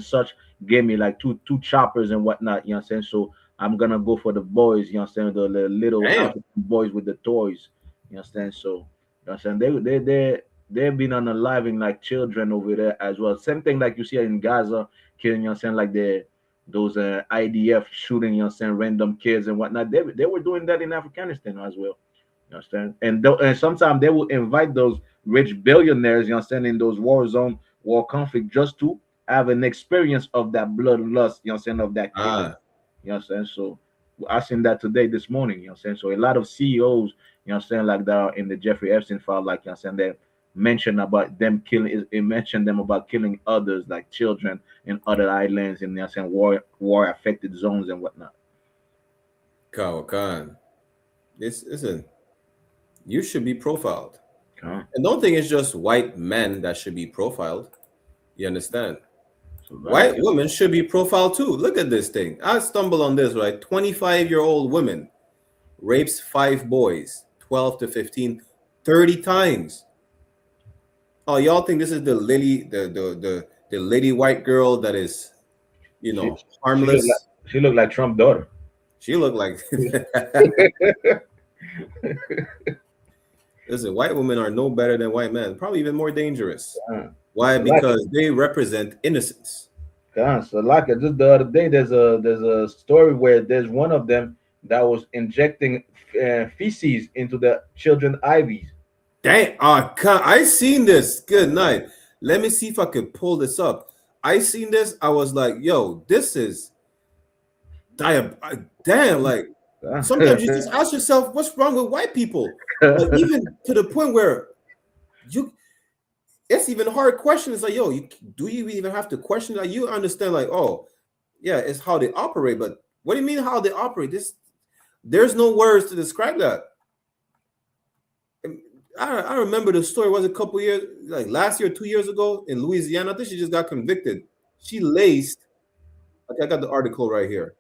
gave me like two choppers and whatnot, I'm saying? So I'm gonna go for the boys, I'm saying, the little African boys with the toys, I'm saying? So, I'm saying, they've been unaliving like children over there as well. Same thing like you see in Gaza, killing, I'm saying, like those IDF shooting, I'm saying, random kids and whatnot. They were doing that in Afghanistan as well. You understand? And sometimes they will invite those rich billionaires, you understand, in those war conflict, just to have an experience of that bloodlust, you understand, of that killing. You understand? So I seen that this morning, you understand. So a lot of CEOs, you understand, like that are in the Jeffrey Epstein file, like, you understand, they mentioned about them killing, it mentioned them about killing others, like children in other islands, and, you understand, war affected zones and whatnot. Khan, listen, you should be profiled. And don't think it's just white men that should be profiled. You understand? White women should be profiled too. Look at this thing. I stumbled on this, right? 25-year-old woman rapes 5 boys, 12 to 15, 30 times. Oh, y'all think this is the lady white girl that is, harmless? She looked like Trump's daughter. She looked like. Listen, white women are no better than white men. Probably even more dangerous. Why? Because they represent innocence. So like just the other day, there's a story where there's one of them that was injecting feces into the children IVs. Dang! I seen this. Good night. Let me see if I could pull this up. I seen this. I was like, yo, this is damn. Like, sometimes you just ask yourself, what's wrong with white people? Like, even to the point where it's even a hard question. It's like, yo, do you even have to question? Like, you understand, like, oh, yeah, it's how they operate. But what do you mean how they operate? There's no words to describe that. I remember the story was a couple years, like last year, 2 years ago in Louisiana. I think she just got convicted. She laced, okay, I got the article right here.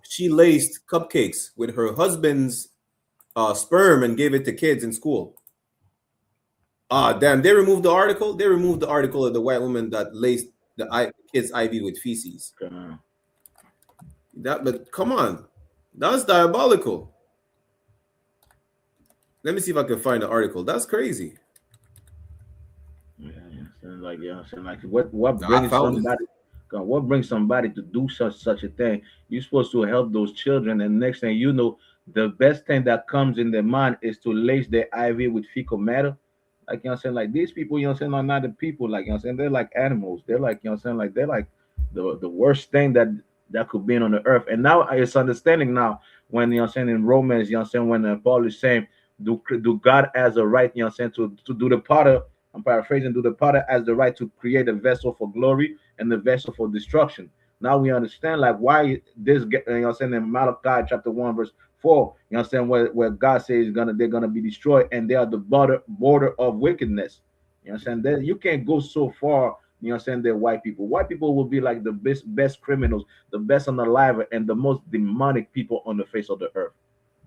She laced cupcakes with her husband's sperm and gave it to kids in school. Damn, they removed the article. They removed the article of the white woman that laced the kids' IV with feces. But come on, that's diabolical. Let me see if I can find the article. That's crazy. Like, what brings somebody to do such a thing? You're supposed to help those children, and next thing you know, the best thing that comes in their mind is to lace their IV with fecal matter. Like, like these people, are not the people. Like, they're like animals. They're like, like they're like the worst thing that could be on the earth. And now it's understanding now when in Romans, when Paul is saying, do God has a right, to do the part I'm paraphrasing, do the potter has the right to create a vessel for glory and the vessel for destruction. Now we understand like why this, you know what I'm saying, in Malachi chapter 1 verse 4, you know what I'm saying, where God says they're gonna be destroyed and they are the border of wickedness. You know what I'm saying? That you can't go so far, you know what I'm saying, they're white people. White people will be like the best criminals, the best unalive, and the most demonic people on the face of the earth.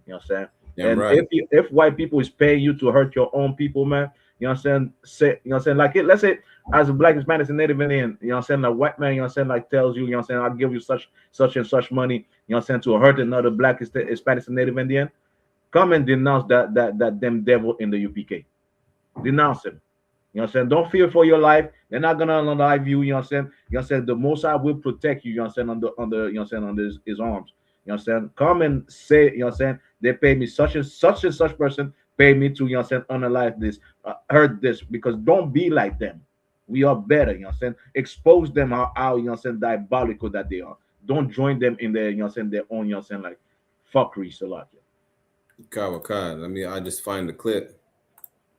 You know what I'm saying? Yeah, And right. if white people is paying you to hurt your own people, man, you know what I'm saying? You know what I'm saying? Like let's say as a black, Hispanic, and Native Indian, you know what I'm saying, a white man, you know what I'm saying, like tells you know what I'm saying, I'll give you such and such money, you know what I'm saying, to hurt another black, Hispanic, and Native Indian. Come and denounce that them devil in the UPK. Denounce him. You know what I'm saying? Don't fear for your life. They're not gonna unalive you. You know what I'm saying? You know what I'm saying? The Most High will protect you. You know what I'm saying? Under you know what I'm saying? Under his arms. You know what I'm saying? Come and say. You know what I'm saying? They pay me such and such person. Pay me to, you know what I'm saying, unalive this, hurt this, because don't be like them. We are better. You know what I'm saying? Expose them how you know what I'm saying, diabolical that they are. Don't join them in their, you know what I'm saying, their own, you know what I'm saying, like fuckery, Salakia. I just find the clip.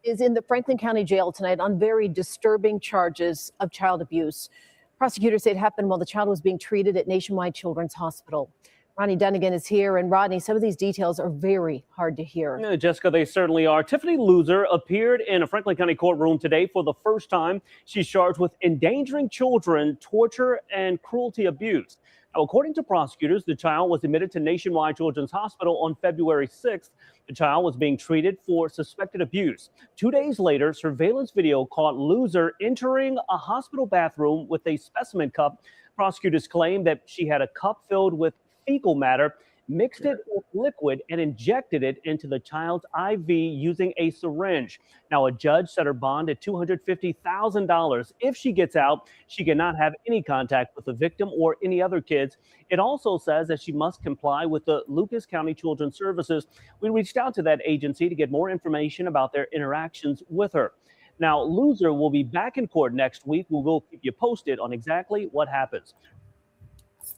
Is in the Franklin County Jail tonight on very disturbing charges of child abuse. Prosecutors say it happened while the child was being treated at Nationwide Children's Hospital. Ronnie Dunnigan is here, and Rodney, some of these details are very hard to hear. Yeah, Jessica, they certainly are. Tiffany Loser appeared in a Franklin County courtroom today for the first time. She's charged with endangering children, torture, and cruelty abuse. Now, according to prosecutors, the child was admitted to Nationwide Children's Hospital on February 6th. The child was being treated for suspected abuse. 2 days later, surveillance video caught Loser entering a hospital bathroom with a specimen cup. Prosecutors claim that she had a cup filled with fecal matter, mixed it with liquid, and injected it into the child's IV using a syringe. Now, a judge set her bond at $250,000. If she gets out, she cannot have any contact with the victim or any other kids. It also says that she must comply with the Lucas County Children's Services. We reached out to that agency to get more information about their interactions with her. Now, Loser will be back in court next week. We will keep you posted on exactly what happens.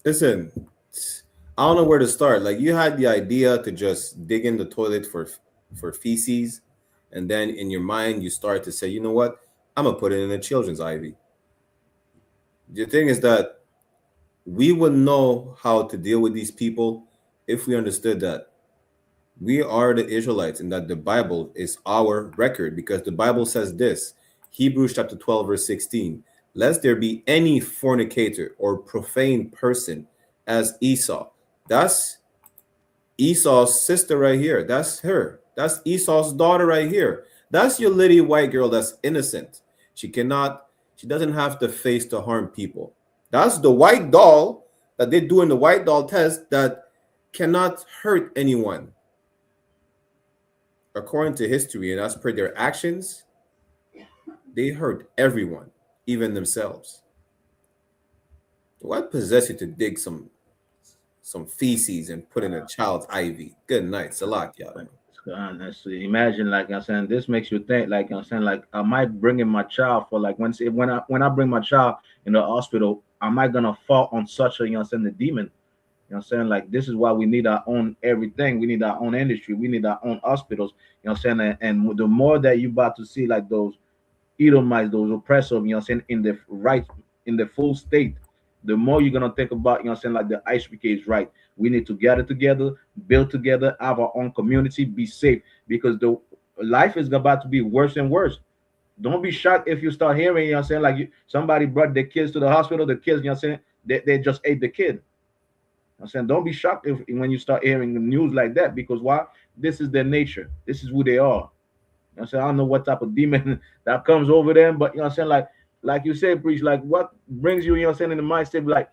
Listen, I don't know where to start. Like, you had the idea to just dig in the toilet for feces, and then in your mind you start to say, you know what, I'm gonna put it in a children's IV. The thing is that we would know how to deal with these people if we understood that we are the Israelites and that the Bible is our record, because the Bible says this, Hebrews chapter 12 verse 16, lest there be any fornicator or profane person as Esau. That's Esau's sister right here. That's her. That's Esau's daughter right here. That's your little white girl that's innocent. She doesn't have the face to harm people. That's the white doll that they do in the white doll test that cannot hurt anyone. According to history and as per their actions, they hurt everyone, even themselves. What possessed you to dig some feces and put in a child's IV? Good night. Salak, y'all. Honestly, imagine, like I'm saying, this makes you think, like I'm saying, like, am I bringing my child for, like, when I bring my child in the hospital, am I gonna fall on such a, you know what I'm saying, the demon? You know what I'm saying? Like, this is why we need our own everything. We need our own industry. We need our own hospitals. You know what I'm saying? And the more that you about to see, like, those Edomites, those oppressors, you know what I'm saying, in the full state, the more you're gonna think about, you know what I'm saying, like, the I.S.U.P.K is right. We need to gather together, build together, have our own community, be safe, because the life is about to be worse and worse. Don't be shocked if you start hearing, you know what I'm saying, like, somebody brought their kids to the hospital, the kids, you know what I'm saying, they just ate the kid. I'm saying, don't be shocked when you start hearing the news like that, because why? This is their nature. This is who they are. You know what I'm saying? I don't know what type of demon that comes over them, but you know what I'm saying, like you said, Preach, like, what brings you, you know what I'm saying, in the mindset, like,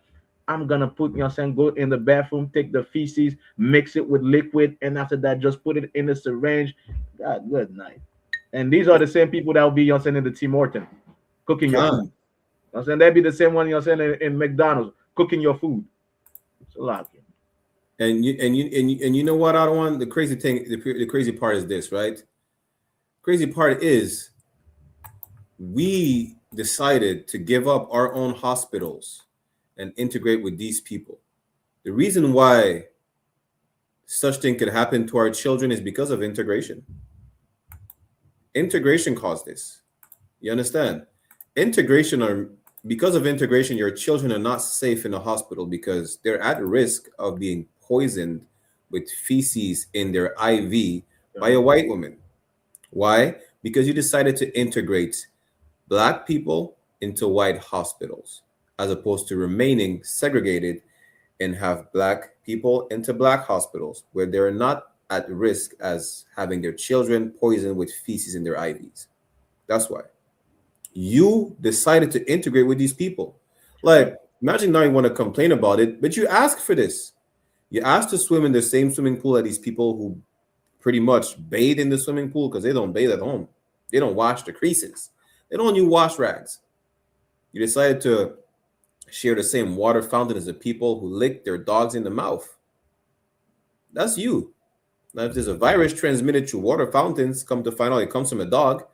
I'm gonna put, you know what I'm saying, go in the bathroom, take the feces, mix it with liquid, and after that, just put it in the syringe. God, good night. And these are the same people that will be, you know what I'm saying, in the Tim Horton, cooking your food. You know what I'm saying? That'd be the same one, you know what I'm saying, in McDonald's, cooking your food. It's a lot. And you know what, I don't want the crazy thing. The crazy part is this, right? Crazy part is we decided to give up our own hospitals and integrate with these people. The reason why such thing could happen to our children is because of integration. Integration caused this. You understand? Integration, or because of integration, your children are not safe in a hospital because they're at risk of being poisoned with feces in their IV by a white woman. Why? Because you decided to integrate black people into white hospitals as opposed to remaining segregated and have black people into black hospitals where they're not at risk as having their children poisoned with feces in their IVs. That's why you decided to integrate with these people. Like, imagine now you want to complain about it, but you asked for this. You asked to swim in the same swimming pool as these people who pretty much bathe in the swimming pool because they don't bathe at home. They don't wash the creases. They don't use wash rags. You decided to share the same water fountain as the people who lick their dogs in the mouth. That's you. Now, if there's a virus transmitted through water fountains, come to find out it comes from a dog,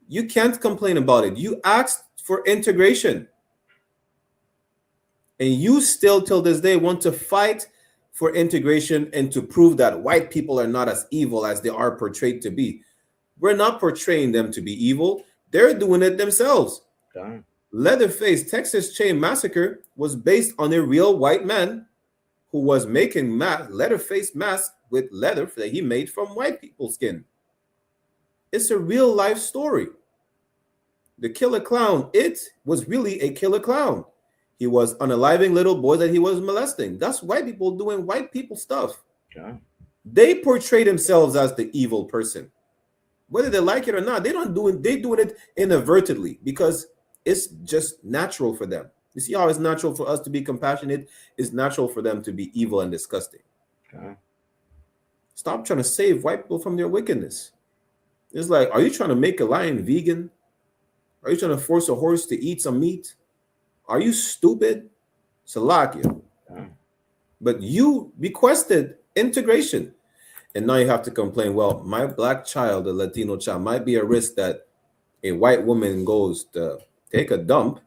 you can't complain about it. You asked for integration. And you still, till this day, want to fight for integration and to prove that white people are not as evil as they are portrayed to be. We're not portraying them to be evil. They're doing it themselves. Okay. Leatherface Texas Chain Massacre was based on a real white man who was making Leatherface masks with leather that he made from white people's skin. It's a real life story. The killer clown, it was really a killer clown. He was unaliving little boys that he was molesting. That's white people doing white people stuff. Okay. They portray themselves as the evil person. Whether they like it or not, they're doing it inadvertently because it's just natural for them. You see how it's natural for us to be compassionate? It's natural for them to be evil and disgusting. Okay. Stop trying to save white people from their wickedness. It's like, are you trying to make a lion vegan? Are you trying to force a horse to eat some meat? Are you stupid? Salakia. But you requested integration. And now you have to complain, well, my black child, a Latino child, might be a risk that a white woman goes to take a dump,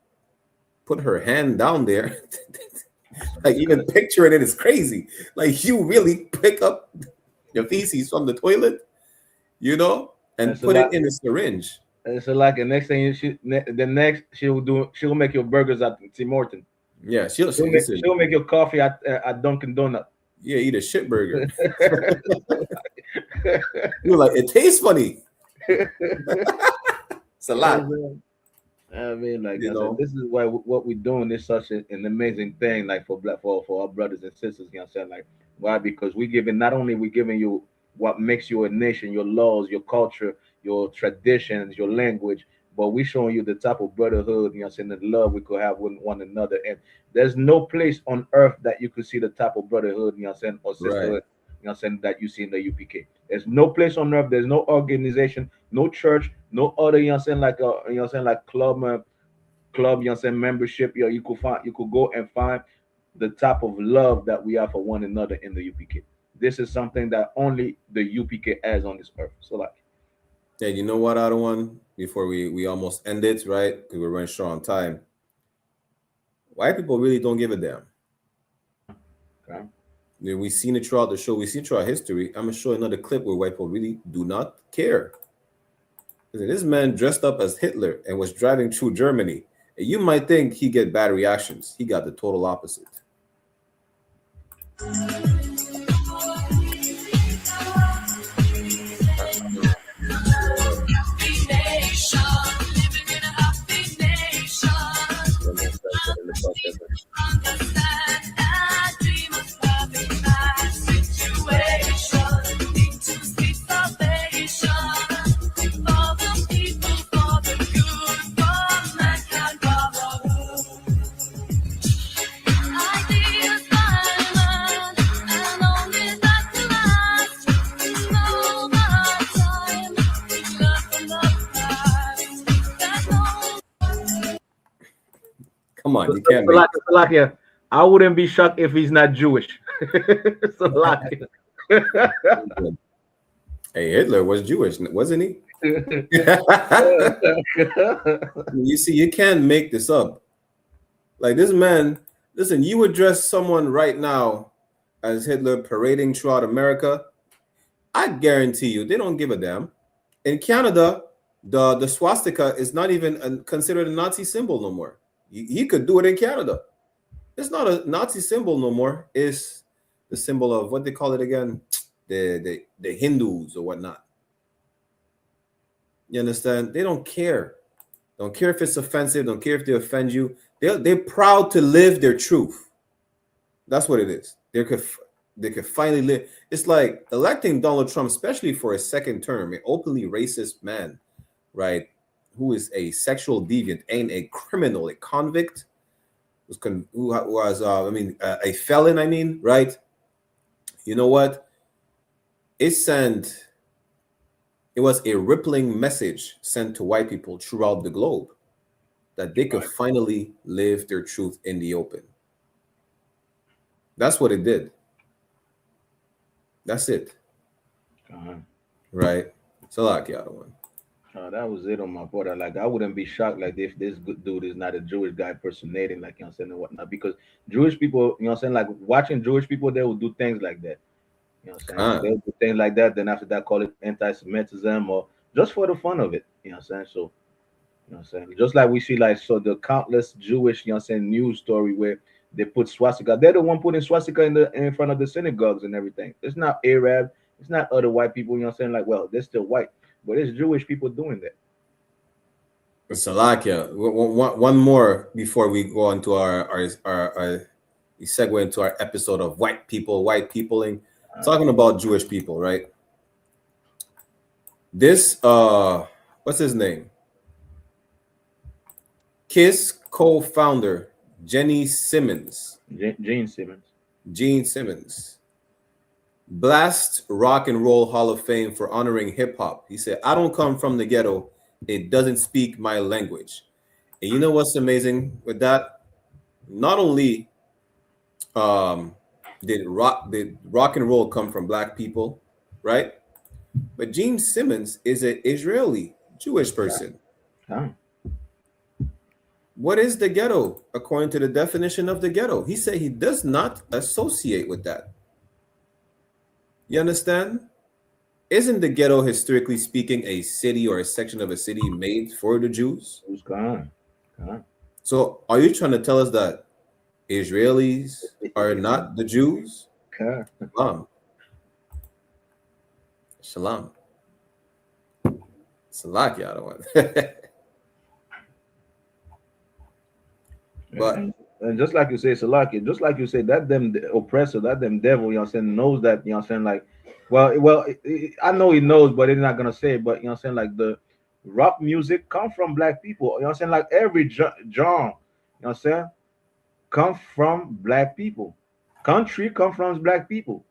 put her hand down there. Like, even picturing it is crazy. Like, you really pick up your feces from the toilet, you know, and put it in a syringe. So like the next thing she'll make your burgers at Tim Hortons. Yeah, she'll make your coffee at Dunkin' Donut. Yeah, eat a shit burger. You're like, it tastes funny. It's a lot. I mean, like, you know, this is why what we're doing is such an amazing thing, like for our brothers and sisters. You know what I'm saying? Like, why? Because not only we giving you what makes you a nation, your laws, your culture, your traditions, your language, but we showing you the type of brotherhood, you know what I'm saying, the love we could have with one another. And there's no place on earth that you could see the type of brotherhood, you know what I'm saying, or sisterhood, you know what I'm saying, that you see in the UPK. There's no place on earth, there's no organization, no church, no other, you know what I'm saying, like you know what I'm saying, like club, you know what I'm saying, membership. You could go and find the type of love that we have for one another in the UPK. This is something that only the UPK has on this earth. So like, yeah, you know what, other one, before we almost end it, right? Because we're running short on time. White people really don't give a damn. Okay. We've seen it throughout the show. We've seen throughout history. I'm going to show another clip where white people really do not care. This man dressed up as Hitler and was driving through Germany. And you might think he get bad reactions. He got the total opposite. Come on, you can't make Salakia, I wouldn't be shocked if he's not Jewish. Salakia. Hey, Hitler was Jewish, wasn't he? You see, you can't make this up. Like, this man, listen, you address someone right now as Hitler parading throughout America, I guarantee you they don't give a damn. In Canada, the swastika is not even considered a Nazi symbol no more. He could do it in Canada. It's not a Nazi symbol no more. It's the symbol of what they call it again, the Hindus or whatnot. You understand? They don't care. Don't care if it's offensive. Don't care if they offend you. They're proud to live their truth. That's what it is. They could finally live. It's like electing Donald Trump, especially for a second term, an openly racist man, right? Who is a sexual deviant and a criminal, a convict, who was a felon. I mean, right? You know what? It was a rippling message sent to white people throughout the globe that they could finally live their truth in the open. That's what it did. That's it. Right? It's a lot, the other one. That was it on my border. Like, I wouldn't be shocked like if this good dude is not a Jewish guy personating, like, you know what I'm saying, and whatnot. Because Jewish people, you know what I'm saying, like watching Jewish people, they will do things like that. You know what I'm saying? They'll do things like that, then after that call it anti-Semitism or just for the fun of it. You know what I'm saying? So, you know what I'm saying? Just like we see, like, so the countless Jewish, you know what I'm saying, news story where they put swastika. They're the one putting swastika in front of the synagogues and everything. It's not Arab, it's not other white people, you know what I'm saying? Like, well, they're still white, but it's Jewish people doing that. Salakia. One more before we go on to our we segue into our episode of white peopling, talking about Jewish people, right? This what's his name? KISS co-founder Gene Simmons blast Rock and Roll Hall of Fame for honoring hip hop. He said, "I don't come from the ghetto. It doesn't speak my language." And you know what's amazing with that? Not only did rock and roll come from black people, right? But Gene Simmons is an Israeli Jewish person. What is the ghetto according to the definition of the ghetto? He said he does not associate with that. You understand? Isn't the ghetto, historically speaking, a city or a section of a city made for the Jews? So are you trying to tell us that Israelis are not the Jews? Shalom. Salak, the other one. But and just like you say, Salaki, just like you say, that them oppressor, that them devil, you know what I'm saying, knows that, you know what I'm saying, like, well, I know he knows, but he's not gonna say it, but you know what I'm saying, like the rock music come from black people, you know what I'm saying, like every genre, you know what I'm saying, come from black people. Country come from black people.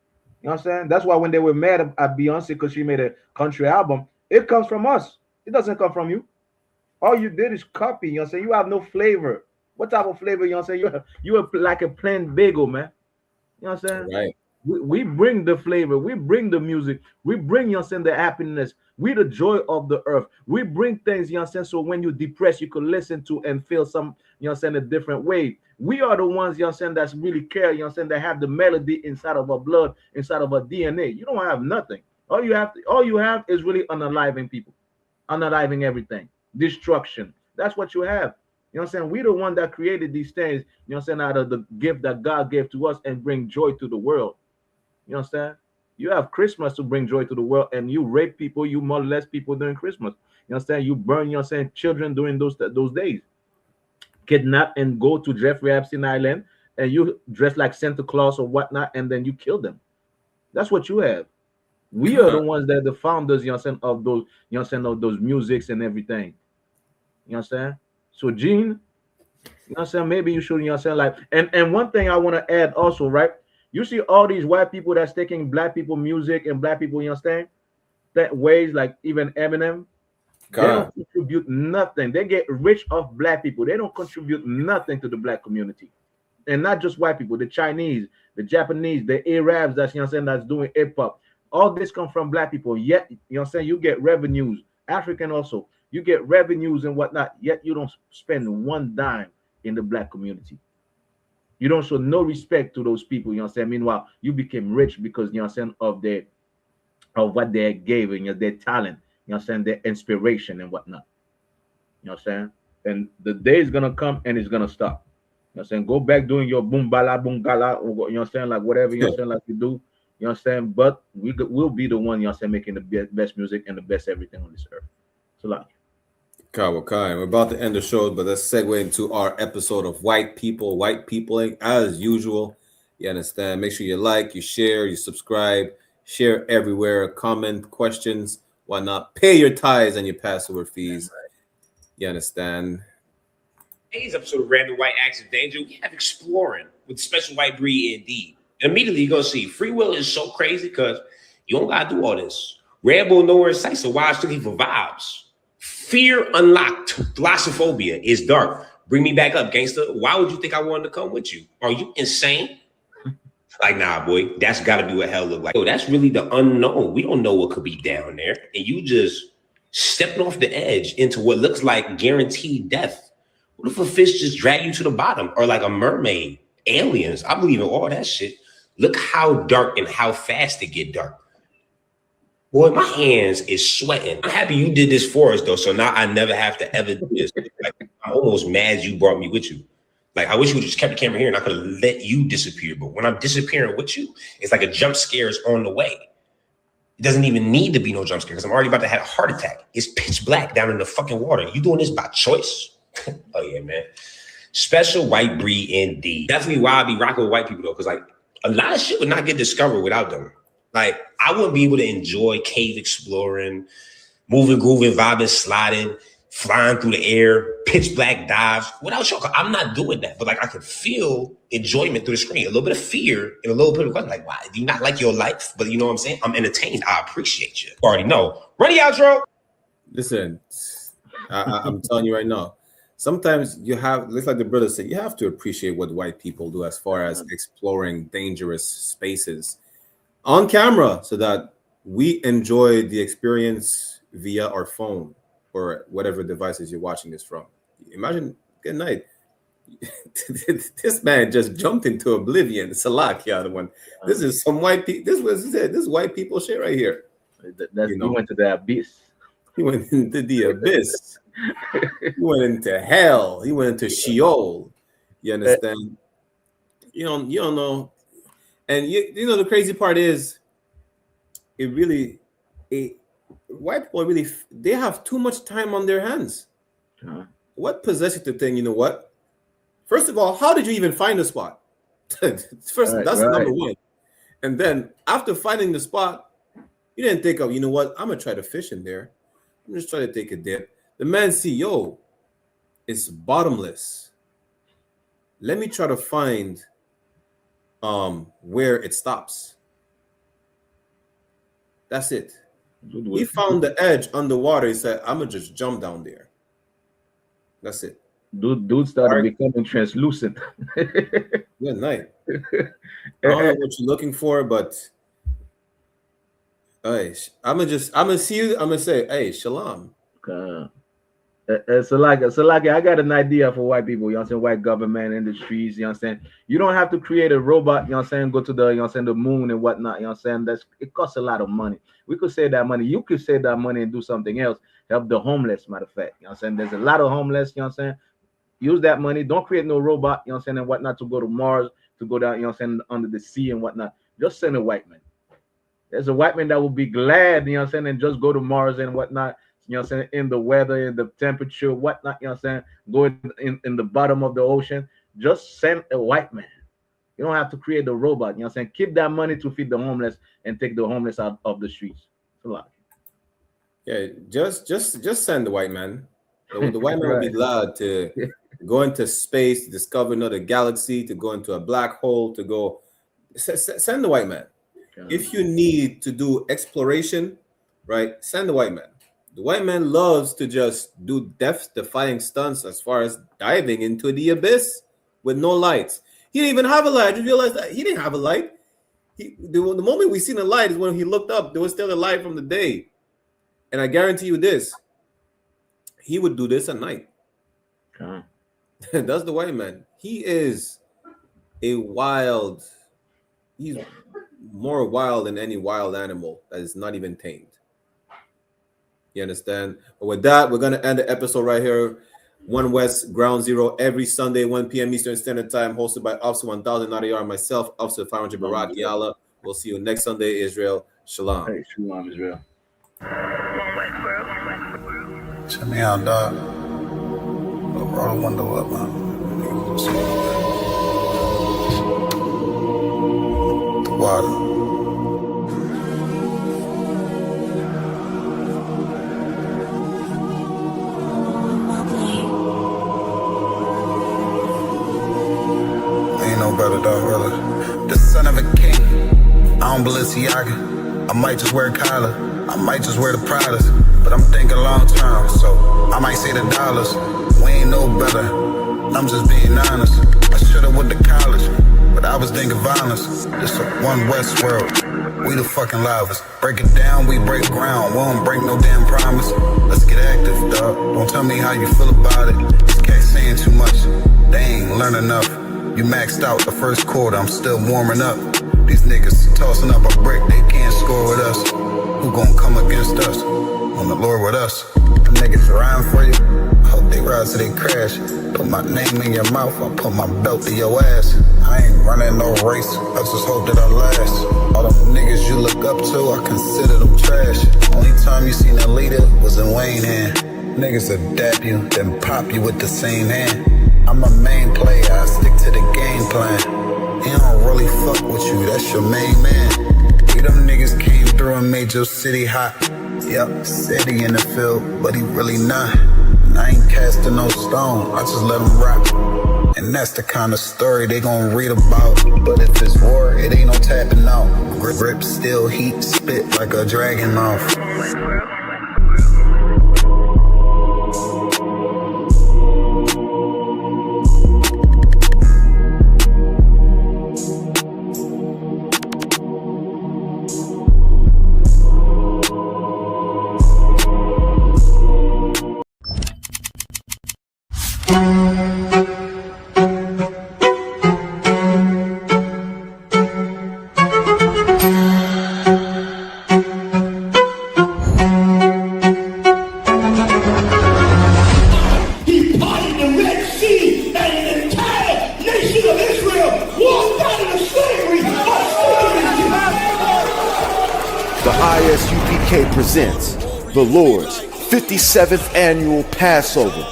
You know what I'm saying? That's why when they were mad at Beyonce because she made a country album, it comes from us. It doesn't come from you. All you did is copy, you know what I'm saying? You have no flavor. What type of flavor, you know what I'm saying? You're like a plain bagel, man. You know what I'm saying? Right. We bring the flavor, we bring the music, we bring, you know what I'm saying, the happiness, we the joy of the earth. We bring things, you know what I'm saying, so when you're depressed, you could listen to and feel some, you know what I'm saying, a different way. We are the ones, you know what I'm saying, that's really care, you know what I'm saying, that have the melody inside of our blood, inside of our DNA. You don't have nothing. All you have is really unaliving people, unaliving everything, destruction. That's what you have. You know what I'm saying? We the one that created these things, you know what I'm saying, out of the gift that God gave to us and bring joy to the world. You understand? You have Christmas to bring joy to the world, and you rape people, you molest people during Christmas. You understand? You burn, you know what I'm saying, children during those days. Kidnap and go to Jeffrey Epstein Island, and you dress like Santa Claus or whatnot, and then you kill them. That's what you have. We are the ones that are the founders, you know what I'm saying, of those, you know what I'm saying, of those musics and everything. You understand? So Gene, you know what I'm saying, maybe you should, you know what I'm saying, like, and one thing I want to add also, right? You see all these white people that's taking black people music and black people, you understand, that ways, like even Eminem, they don't contribute nothing. They get rich off black people. They don't contribute nothing to the black community. And not just white people, the Chinese, the Japanese, the Arabs, that's, you know what I'm saying, that's doing hip hop. All this comes from black people. Yet, you know what I'm saying, you get revenues. African also, you get revenues and whatnot, yet you don't spend one dime in the black community. You don't show no respect to those people, you know what I'm saying? Meanwhile, you became rich because, you know what I'm saying, of what they gave and, you know, their talent. you know what I'm saying, their inspiration and whatnot. You know what I'm saying? And the day is gonna come and it's gonna stop. You know what I'm saying? Go back doing your boom bala, you know what I'm saying, like whatever, you know what I'm saying, like you do. You know what I'm saying? But we'll be the one, you know what I'm saying, making the best music and the best everything on this earth. So like Kawakai. We're about to end the show, but let's segue into our episode of white peopling as usual. You understand? Make sure you like, you share, you subscribe, share everywhere, comment, questions, whatnot. Pay your tithes and your Passover fees. You understand? Today's episode of Random White Acts of Danger, we have Exploring with Special White Breed Indeed. And immediately you're going to see free will is so crazy because you don't got to do all this. Red Bull nowhere in sight, so why strictly for vibes? Fear Unlocked, Glossophobia is dark. Bring me back up, gangster. Why would you think I wanted to come with you? Are you insane? Like, nah, boy, that's got to be what hell look like. Yo, that's really the unknown. We don't know what could be down there. And you just stepping off the edge into what looks like guaranteed death. What if a fish just drag you to the bottom? Or like a mermaid, aliens? I believe in all that shit. Look how dark and how fast it get dark. Boy, my hands is sweating. I'm happy you did this for us, though, so now I never have to ever do this. Like, I'm almost mad you brought me with you. Like, I wish you would just kept the camera here and I could have let you disappear. But when I'm disappearing with you, it's like a jump scare is on the way. It doesn't even need to be no jump scare because I'm already about to have a heart attack. It's pitch black down in the fucking water. You doing this by choice? Oh, yeah, man. Special White Breed Indeed. Definitely why I be rocking with white people, though, because, like, a lot of shit would not get discovered without them. Like, I wouldn't be able to enjoy cave exploring, moving, grooving, vibing, sliding, flying through the air, pitch black dives without y'all. I'm not doing that. But, like, I can feel enjoyment through the screen, a little bit of fear and a little bit of question. Like, why? Do you not like your life? But you know what I'm saying? I'm entertained. I appreciate you. Already know. Ready, outro? Listen, I'm telling you right now. Sometimes you have, just like the brother said, you have to appreciate what white people do as far as exploring dangerous spaces on camera so that we enjoy the experience via our phone or whatever devices you're watching this from. Imagine, good night. This man just jumped into oblivion. Salak, yeah, the one. This is some white people. This was it. This white people shit right here. He went to the abyss. He went into the abyss. He went into hell. He went into Sheol. You understand? You don't know. And you know the crazy part is, white people really, they have too much time on their hands. What possessed you to think, you know what? First of all, how did you even find the spot? That's number one. And then after finding the spot, you didn't think of, you know what? I'm gonna try to fish in there. I'm just trying to take a dip. The man see, yo, it's bottomless. Let me try to find where it stops. That's it. He found the edge underwater. He said, I'm gonna just jump down there. That's it. Dude started becoming translucent. Good night. I don't know what you're looking for, but hey, I'm gonna see you. I'm gonna say, hey, shalom. So like I got an idea for white people, you know what I'm saying, white government industries, you know what I'm saying. You don't have to create a robot, you know what I'm saying, go to the, you know what I'm saying, the moon and whatnot, you know what I'm saying. It costs a lot of money. We could save that money. You could save that money and do something else. Help the homeless, matter of fact. You know what I'm saying? There's a lot of homeless, you know what I'm saying. Use that money. Don't create no robot, you know what I'm saying, and whatnot to go to Mars, to go down, you know what I'm saying, under the sea and whatnot. Just send a white man. There's a white man that will be glad, you know what I'm saying, and just go to Mars and whatnot. You know what I'm saying, in the weather, in the temperature, whatnot, you know what I'm saying, go in the bottom of the ocean. Just send a white man. You don't have to create a robot, you know what I'm saying. Keep that money to feed the homeless and take the homeless out of the streets. It's a lot. Yeah, just send the white man. The white man will be glad to go into space, to discover another galaxy, to go into a black hole, to go. Send the white man. If you need to do exploration, right, send the white man. The white man loves to just do death-defying stunts as far as diving into the abyss with no lights. He didn't even have a light. You realize that he didn't have a light. The moment we seen a light is when he looked up. There was still a light from the day. And I guarantee you this, he would do this at night. That's the white man. He is he's more wild than any wild animal that is not even tamed. You understand? But with that, we're going to end the episode right here. One West Ground Zero every Sunday, 1 p.m. Eastern Standard Time, hosted by Officer 1000 Nadia and myself, Officer 500 Barak Yala. We'll see you next Sunday, Israel. Shalom. Hey, shalom, Israel. Check me out, dog. Roll the window up, man. The water. Ain't no better, dog, brother. The son of a king. I don't Balenciaga. I might just wear Kyla. I might just wear the Pradas. But I'm thinking long term, so I might say the dollars. We ain't no better. I'm just being honest. I should've went to college, but I was thinking violence. This a one West world. We the fucking livest. Break it down, we break ground. We don't break no damn promise. Let's get active, dog. Don't tell me how you feel about it. These cats saying too much. They ain't learn enough. You maxed out the first quarter, I'm still warming up. These niggas tossing up a brick, they can't score with us. Who gon' come against us? On the Lord with us. The niggas riding for you. Hope they ride till they crash. Put my name in your mouth, I'll put my belt to your ass. I ain't running no race, I just hope that I last. All them niggas you look up to, I consider them trash. Only time you seen a leader was in Wayne hand. Niggas will dap you, then pop you with the same hand. I'm a main player, I stick to the game plan. He don't really fuck with you, that's your main man. We them niggas came through and made your city hot. Yup, said he in the field, but he really not. And I ain't casting no stone, I just let him rock. And that's the kind of story they gon' read about. But if it's war, it ain't no tapping out. Grip still heat, spit like a dragon mouth. I.S.U.P.K presents the Lord's 57th Annual Passover,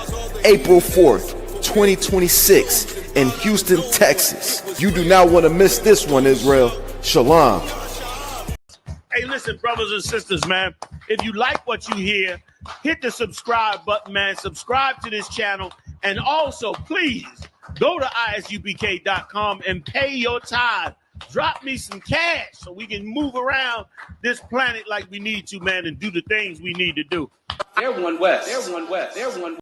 April 4th, 2026 in Houston, Texas. You do not want to miss this one, Israel. Shalom. Hey, listen, brothers and sisters, man. If you like what you hear, hit the subscribe button, man. Subscribe to this channel. And also, please, go to ISUPK.com and pay your tithe. Drop me some cash so we can move around this planet like we need to, man, and do the things we need to do. They're one West. They're one West. They're one